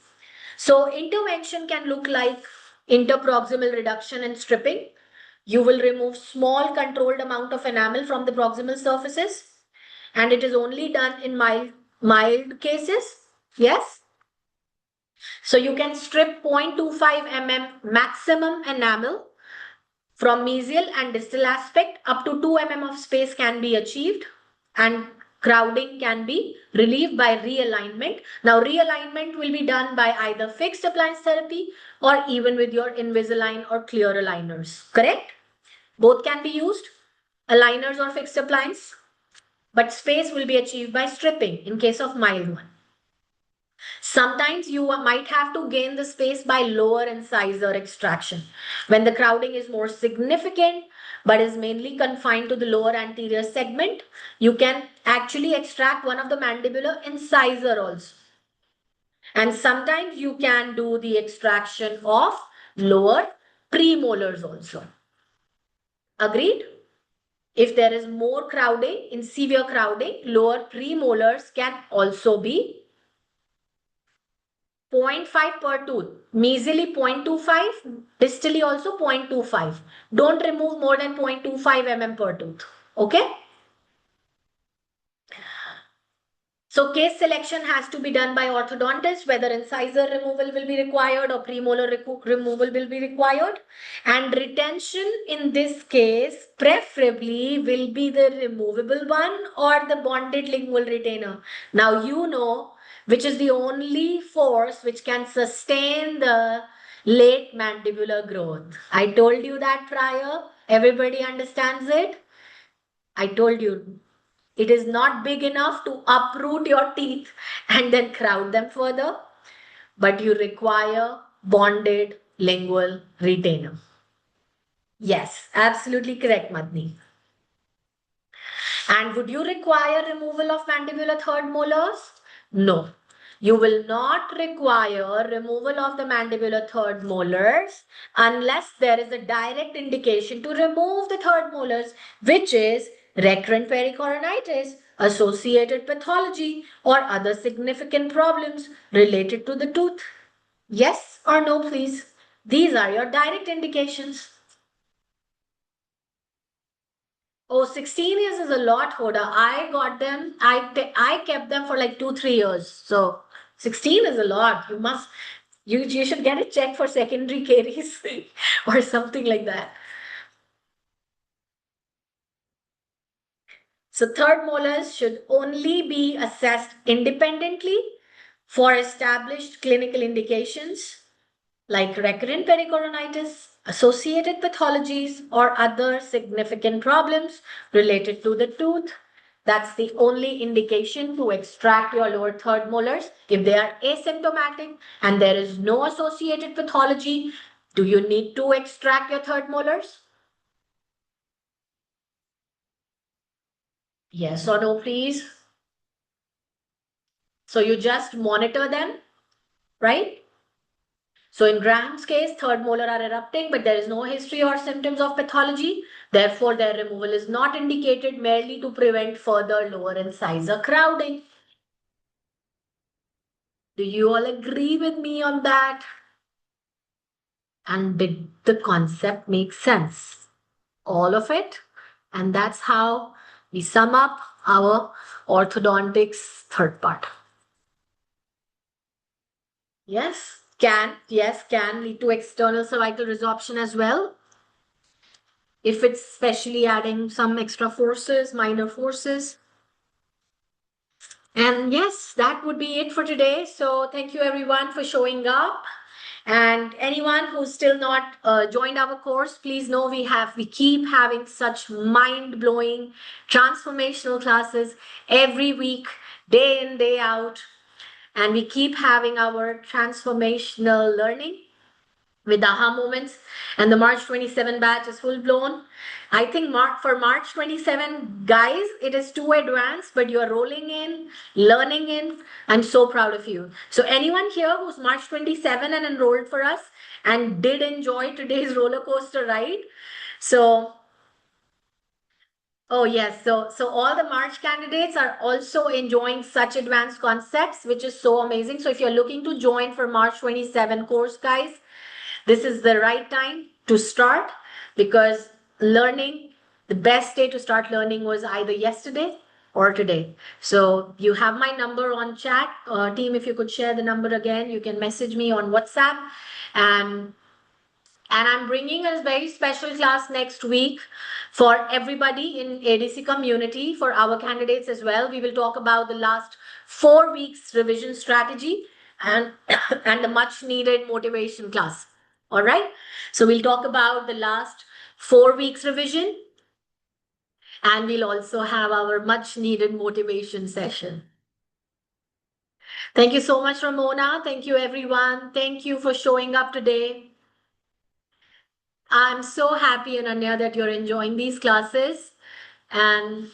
So intervention can look like interproximal reduction and stripping. You will remove small controlled amount of enamel from the proximal surfaces, and it is only done in mild cases. Yes. So you can strip 0.25 mm maximum enamel from mesial and distal aspect. Up to 2 mm of space can be achieved, and crowding can be relieved by realignment. Now, realignment will be done by either fixed appliance therapy or even with your Invisalign or clear aligners. Correct? Both can be used, aligners or fixed appliance, but space will be achieved by stripping in case of mild one. Sometimes you might have to gain the space by lower incisor extraction. When the crowding is more significant but is mainly confined to the lower anterior segment, you can actually extract one of the mandibular incisor also. And sometimes you can do the extraction of lower premolars also. Agreed? If there is more crowding, in severe crowding, lower premolars can also be 0.5 per tooth. Mesially 0.25, distally also 0.25. Don't remove more than 0.25 mm per tooth. Okay? So case selection has to be done by orthodontist, whether incisor removal will be required or premolar removal will be required. And retention in this case preferably will be the removable one or the bonded lingual retainer. Now you know which is the only force which can sustain the late mandibular growth. I told you that prior. Everybody understands it? I told you it is not big enough to uproot your teeth and then crowd them further, but you require bonded lingual retainer. Yes, absolutely correct, Madni. And would you require removal of mandibular third molars? No. You will not require removal of the mandibular third molars unless there is a direct indication to remove the third molars, which is recurrent pericoronitis, associated pathology, or other significant problems related to the tooth. Yes or no, please? These are your direct indications. Oh, 16 years is a lot, Hoda. I got them. I kept them for like 2, 3 years. So 16 is a lot. You should get it checked for secondary caries or something like that. So third molars should only be assessed independently for established clinical indications like recurrent pericoronitis, associated pathologies, or other significant problems related to the tooth. That's the only indication to extract your lower third molars. If they are asymptomatic and there is no associated pathology, do you need to extract your third molars? Yes or no, please? So you just monitor them, right? So in Graham's case, third molar are erupting, but there is no history or symptoms of pathology. Therefore, their removal is not indicated, merely to prevent further lower incisor crowding. Do you all agree with me on that? And did the concept make sense? All of it? And that's how we sum up our orthodontics third part. Yes, can lead to external cervical resorption as well. if it's especially adding some extra forces, minor forces. And yes, that would be it for today. So thank you everyone for showing up. And anyone who's still not joined our course, please know we keep having such mind-blowing, transformational classes every week, day in, day out. And we keep having our transformational learning with aha moments, and the March 27 batch is full blown. I think for March 27, guys, it is too advanced, but you're rolling in, learning in. I'm so proud of you. So anyone here who's March 27 and enrolled for us and did enjoy today's roller coaster ride, so oh yes, so all the March candidates are also enjoying such advanced concepts, which is so amazing. So if you're looking to join for March 27 course, guys, this is the right time to start, because the best day to start learning was either yesterday or today. So you have my number on chat. Team, if you could share the number again, you can message me on WhatsApp. And I'm bringing a very special class next week for everybody in ADC community, for our candidates as well. We will talk about the last 4 weeks revision strategy and, and the much needed motivation class. All right. So we'll talk about the last 4 weeks revision, and we'll also have our much needed motivation session. Thank you so much, Ramona. Thank you, everyone. Thank you for showing up today. I'm so happy, Ananya, that you're enjoying these classes. And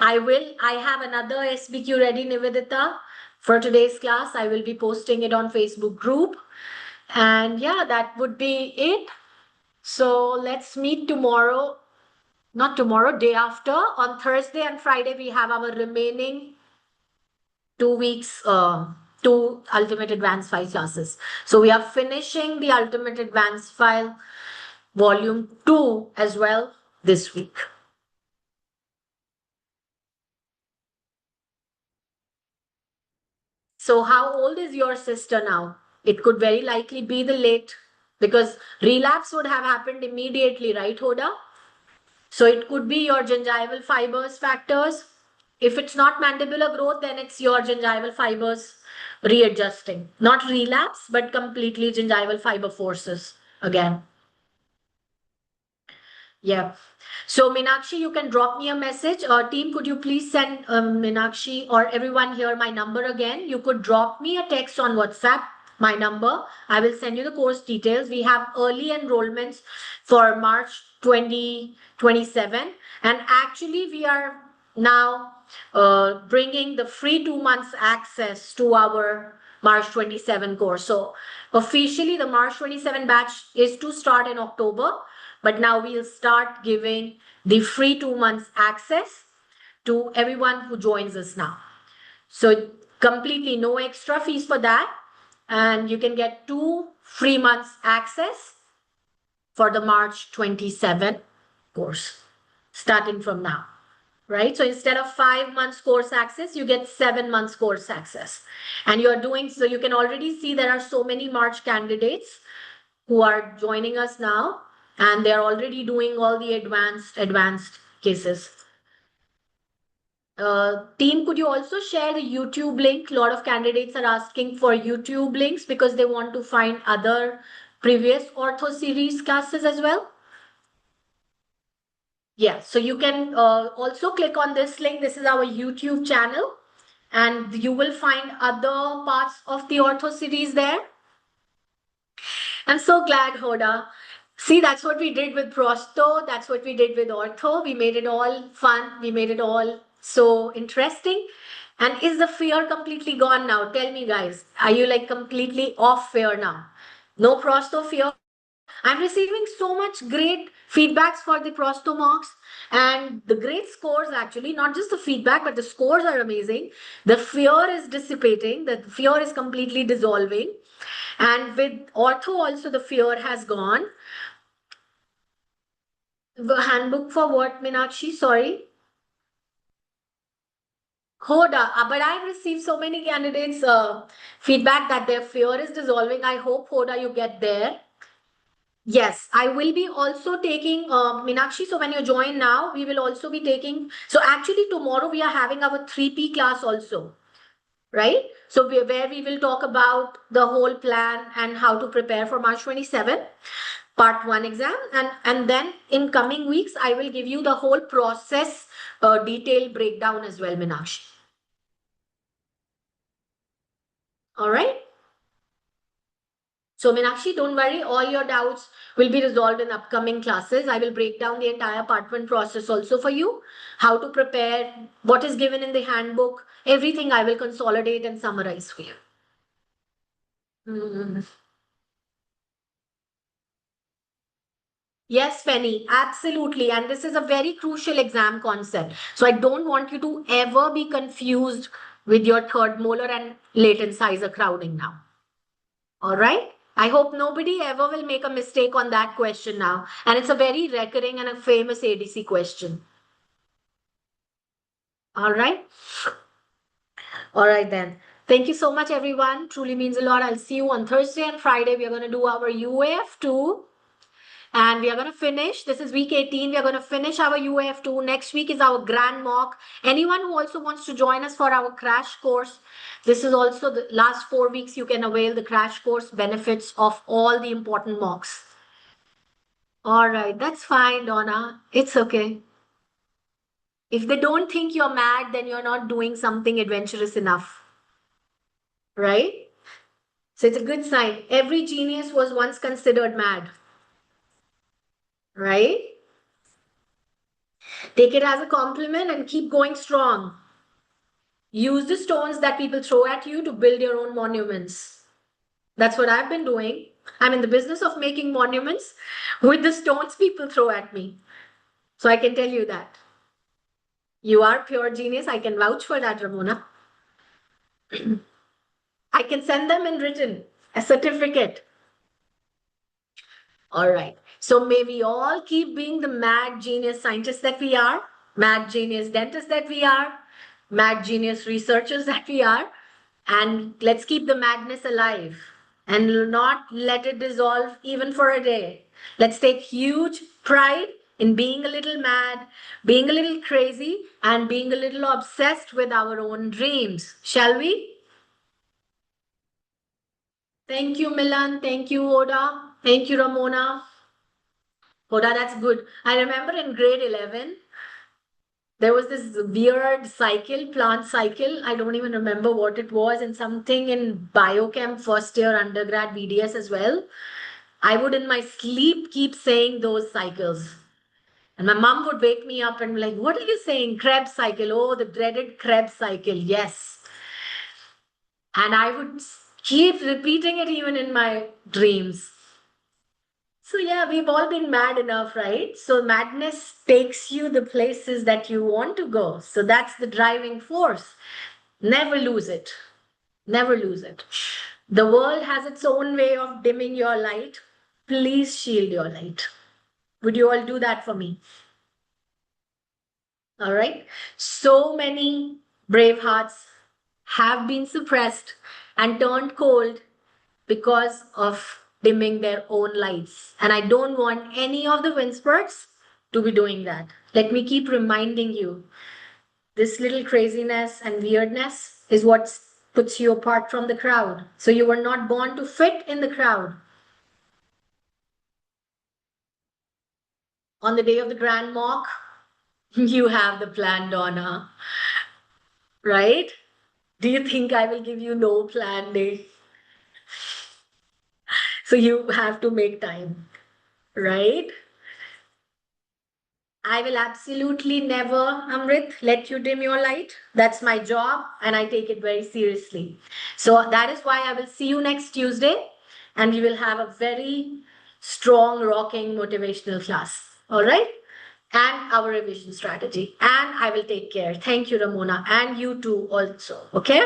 I have another SBQ ready, Nivedita, for today's class. I will be posting it on Facebook group. And yeah, that would be it. So let's meet tomorrow. Not tomorrow, day after. On Thursday and Friday, we have our remaining 2 weeks, two Ultimate Advanced File classes. So we are finishing the Ultimate Advanced File Volume 2 as well this week. So how old is your sister now? It could very likely be the late, because relapse would have happened immediately, right, Hoda? So it could be your gingival fibers factors. If it's not mandibular growth, then it's your gingival fibers readjusting. Not relapse, but completely gingival fiber forces again. Yeah. So Meenakshi, you can drop me a message. Team, could you please send Meenakshi or everyone here my number again? You could drop me a text on WhatsApp, my number. I will send you the course details. We have early enrollments for March 2027. And actually, we are now bringing the free 2 months access to our March 27 course. So officially, the March 27 batch is to start in October. But now we'll start giving the free 2 months access to everyone who joins us now. So completely no extra fees for that. And you can get 2 free months access for the March 27 course, starting from now. Right? So instead of 5 months course access, you get 7 months course access. And you're doing, so you can already see there are so many March candidates who are joining us now, and they're already doing all the advanced cases. Team, could you also share the YouTube link? A lot of candidates are asking for YouTube links because they want to find other previous ortho series classes as well. Yeah, so you can also click on this link. This is our YouTube channel, and you will find other parts of the ortho series there. I'm so glad, Hoda. See, that's what we did with Prosto. That's what we did with Ortho. We made it all fun. We made it all so interesting. And is the fear completely gone now? Tell me, guys. Are you like completely off fear now? No Prosto fear? I'm receiving so much great feedbacks for the Prosto mocks, and the great scores actually, not just the feedback, but the scores are amazing. The fear is dissipating. The fear is completely dissolving. And with Ortho also, the fear has gone. The handbook for what, Meenakshi? Sorry. Hoda, but I've received so many candidates feedback that their fear is dissolving. I hope, Hoda, you get there. Yes, I will be also taking Minakshi. So when you join now, we will also be taking. So actually, tomorrow we are having our 3P class also, right? So where we will talk about the whole plan and how to prepare for March 27, part 1 exam. And then in coming weeks, I will give you the whole process detailed breakdown as well, Minakshi. All right. So Meenakshi, don't worry, all your doubts will be resolved in upcoming classes. I will break down the entire part 1 process also for you, how to prepare, what is given in the handbook, everything I will consolidate and summarize for you. Mhm. Yes, Fenny, absolutely. And this is a very crucial exam concept. So I don't want you to ever be confused with your third molar and late incisor crowding now. All right. I hope nobody ever will make a mistake on that question now. And it's a very recurring and a famous ADC question. All right. All right then. Thank you so much, everyone. Truly means a lot. I'll see you on Thursday and Friday. We are going to do our UAF2 and we are going to finish. This is week 18. We are going to finish our UAF2. Next week is our grand mock. Anyone who also wants to join us for our crash course, this is also the last 4 weeks you can avail the crash course benefits of all the important mocks. All right, that's fine, Donna. It's okay. If they don't think you're mad, then you're not doing something adventurous enough, right? So it's a good sign. Every genius was once considered mad, right? Take it as a compliment and keep going strong. Use the stones that people throw at you to build your own monuments. That's what I've been doing. I'm in the business of making monuments with the stones people throw at me. So I can tell you that. You are pure genius. I can vouch for that, Ramona. I can send them in written, a certificate. All right. So may we all keep being the mad genius scientists that we are, mad genius dentists that we are, mad genius researchers that we are, and let's keep the madness alive and not let it dissolve even for a day. Let's take huge pride in being a little mad, being a little crazy, and being a little obsessed with our own dreams. Shall we? Thank you, Milan. Thank you, Oda. Thank you, Ramona. Oda, that's good. I remember in grade 11, there was this weird cycle, plant cycle. I don't even remember what it was, and something in biochem first year undergrad BDS as well. I would in my sleep keep saying those cycles. And my mom would wake me up and be like, what are you saying? Krebs cycle. Oh, the dreaded Krebs cycle. Yes. And I would keep repeating it even in my dreams. So yeah, we've all been mad enough, right? So madness takes you the places that you want to go. So that's the driving force. Never lose it. Never lose it. The world has its own way of dimming your light. Please shield your light. Would you all do that for me? All right. So many brave hearts have been suppressed and turned cold because of dimming their own lights. And I don't want any of the Winspurts to be doing that. Let me keep reminding you this little craziness and weirdness is what puts you apart from the crowd. So you were not born to fit in the crowd. On the day of the grand mock, you have the plan, Donna. Right? Do you think I will give you no plan day? So you have to make time, right? I will absolutely never, Amrit, let you dim your light. That's my job and I take it very seriously. So that is why I will see you next Tuesday and we will have a very strong, rocking, motivational class. All right? And our revision strategy. And I will take care. Thank you, Ramona. And you too, also. Okay?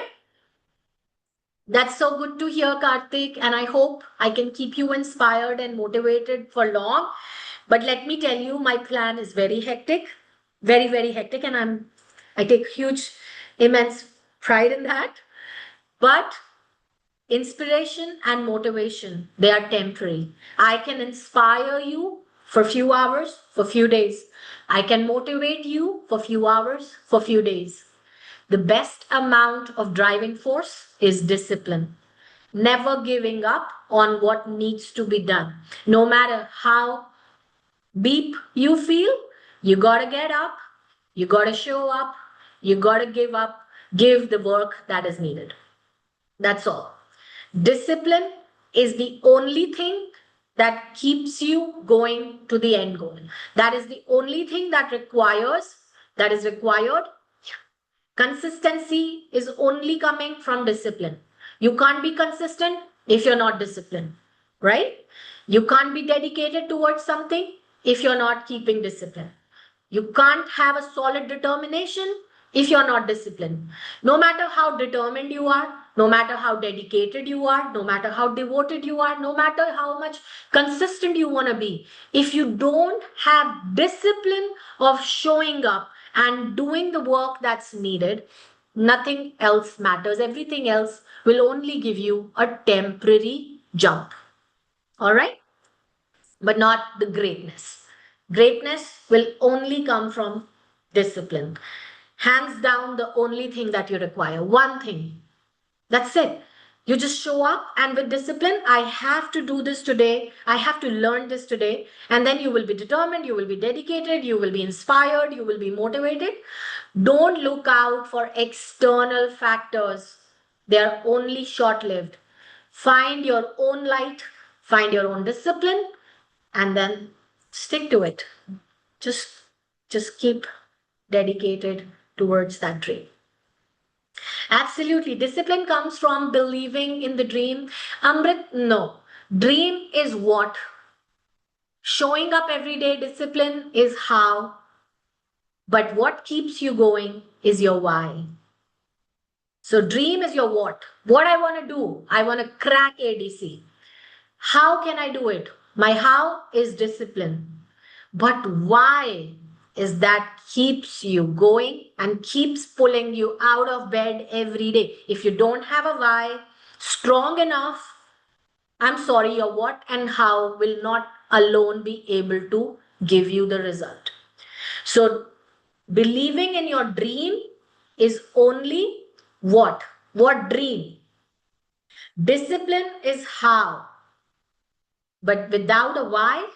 That's so good to hear, Karthik. And I hope I can keep you inspired and motivated for long. But let me tell you, my plan is very hectic, very, very hectic. And I take huge, immense pride in that. But Inspiration and motivation, they are temporary. I can inspire you for few hours, for few days. I can motivate you for few hours, for few days. The best amount of driving force is discipline. Never giving up on what needs to be done. No matter how beep you feel, you gotta get up, you gotta show up, you gotta give the work that is needed. That's all. Discipline is the only thing that keeps you going to the end goal. That is the only thing that is required. Consistency is only coming from discipline. You can't be consistent if you're not disciplined, right? You can't be dedicated towards something if you're not keeping discipline. You can't have a solid determination if you're not disciplined. No matter how determined you are, no matter how dedicated you are, no matter how devoted you are, no matter how much consistent you want to be, if you don't have discipline of showing up and doing the work that's needed, nothing else matters. Everything else will only give you a temporary jump. All right? But not the greatness. Greatness will only come from discipline. Hands down, the only thing that you require. One thing. That's it. You just show up and with discipline, I have to do this today. I have to learn this today. And then you will be determined, you will be dedicated, you will be inspired, you will be motivated. Don't look out for external factors. They are only short lived. Find your own light, find your own discipline, and then stick to it. Just keep dedicated towards that dream. Absolutely. Discipline comes from believing in the dream. Amrit, no. Dream is what? Showing up every day, discipline is how. But what keeps you going is your why. So dream is your what. What I want to do. I want to crack ADC. How can I do it? My how is discipline. But why is that keeps you going and keeps pulling you out of bed every day. If you don't have a why strong enough, I'm sorry, your what and how will not alone be able to give you the result. So believing in your dream is only what? What dream? Discipline is how. But without a why,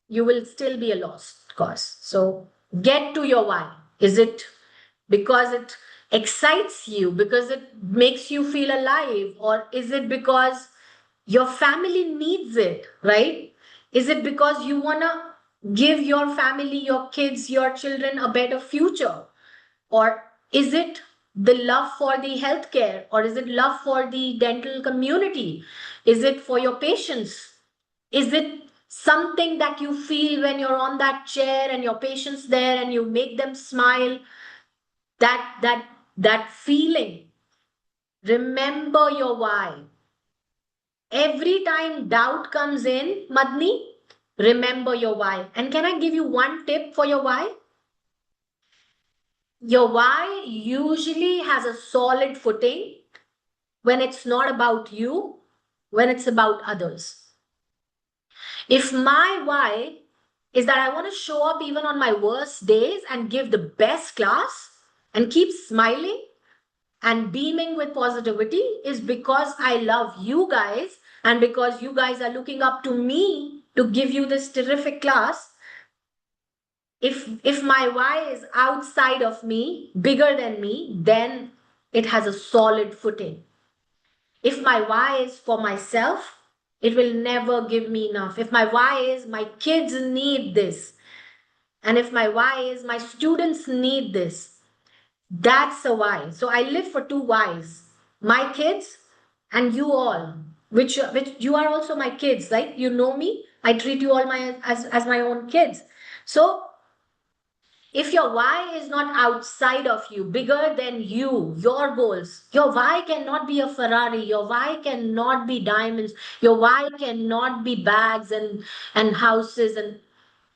you will still be a lost cause. So get to your why. Is it because it excites you, because it makes you feel alive, or is it because your family needs it, right? Is it because you want to give your family, your kids, your children a better future? Or is it the love for the healthcare, or is it love for the dental community? Is it for your patients? Is it something that you feel when you're on that chair and your patient's there and you make them smile? That feeling. Remember your why. Every time doubt comes in, Madni, remember your why. And can I give you one tip for your why? Your why usually has a solid footing when it's not about you, when it's about others. If my why is that I want to show up even on my worst days and give the best class and keep smiling and beaming with positivity, is because I love you guys and because you guys are looking up to me to give you this terrific class. If my why is outside of me, bigger than me, then it has a solid footing. If my why is for myself, it will never give me enough. If my why is my kids need this, and if my why is my students need this, that's a why. So I live for two whys. My kids and you all, which you are also my kids, right? You know me. I treat you all as my own kids. So if your why is not outside of you, bigger than you, your goals, your why cannot be a Ferrari, your why cannot be diamonds, your why cannot be bags and houses, and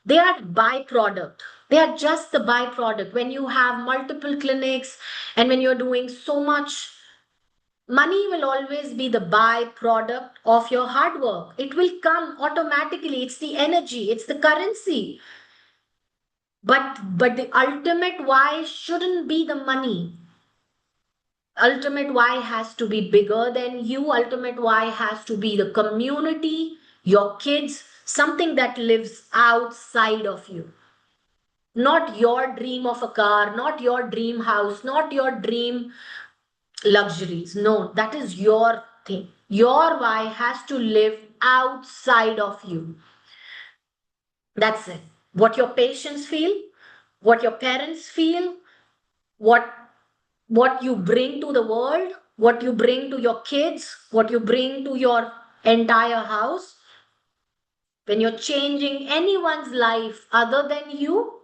they are byproduct. They are just the byproduct. When you have multiple clinics and when you're doing so much Money will always be the byproduct of your hard work. It will come automatically. It's the energy, it's the currency. But the ultimate why shouldn't be the money. Ultimate why has to be bigger than you. Ultimate why has to be the community, your kids, something that lives outside of you. Not your dream of a car, not your dream house, not your dream luxuries. No, that is your thing. Your why has to live outside of you. That's it. What your patients feel, what your parents feel, what what you bring to the world, what you bring to your kids, what you bring to your entire house. When you're changing anyone's life other than you,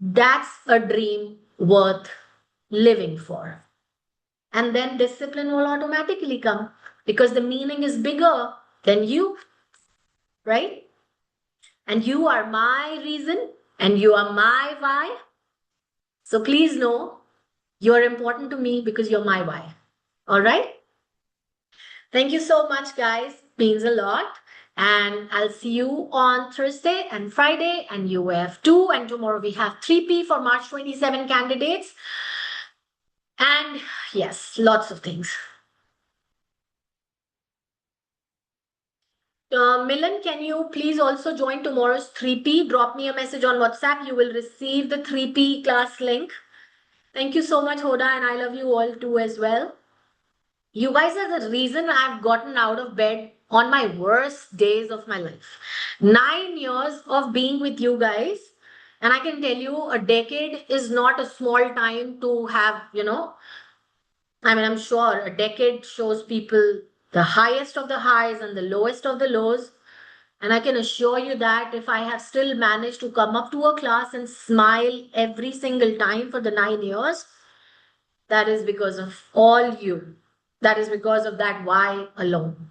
that's a dream worth living for. And then discipline will automatically come because the meaning is bigger than you, right? And you are my reason and you are my why. So please know you're important to me because you're my why. All right? Thank you so much, guys. Means a lot. And I'll see you on Thursday and Friday and UF2. And tomorrow we have 3P for March 27 candidates. And yes, lots of things. Milan, can you please also join tomorrow's 3P? Drop me a message on WhatsApp. You will receive the 3P class link. Thank you so much, Hoda, and I love you all too as well. You guys are the reason I've gotten out of bed on my worst days of my life. 9 years of being with you guys. And I can tell you, a decade is not a small time to have, I mean, I'm sure a decade shows people the highest of the highs and the lowest of the lows. And I can assure you that if I have still managed to come up to a class and smile every single time for the 9 years, that is because of all you. That is because of that why alone.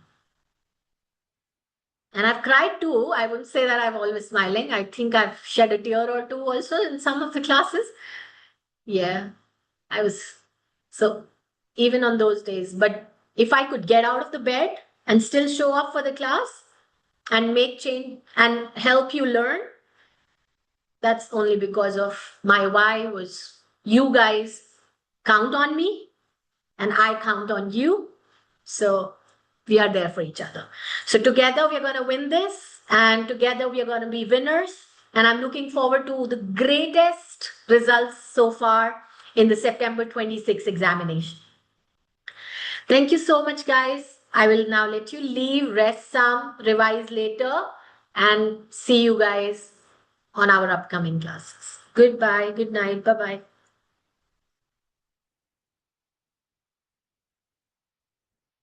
And I've cried too. I wouldn't say that I'm always smiling. I think I've shed a tear or two also in some of the classes. Yeah, I was so even on those days. But if I could get out of the bed and still show up for the class and make change and help you learn, that's only because of my why was you guys count on me and I count on you. So we are there for each other. So together we are going to win this and together we are going to be winners. And I'm looking forward to the greatest results so far in the September 26 examination. Thank you so much, guys. I will now let you leave, rest some, revise later, and see you guys on our upcoming classes. Goodbye, good night, bye bye.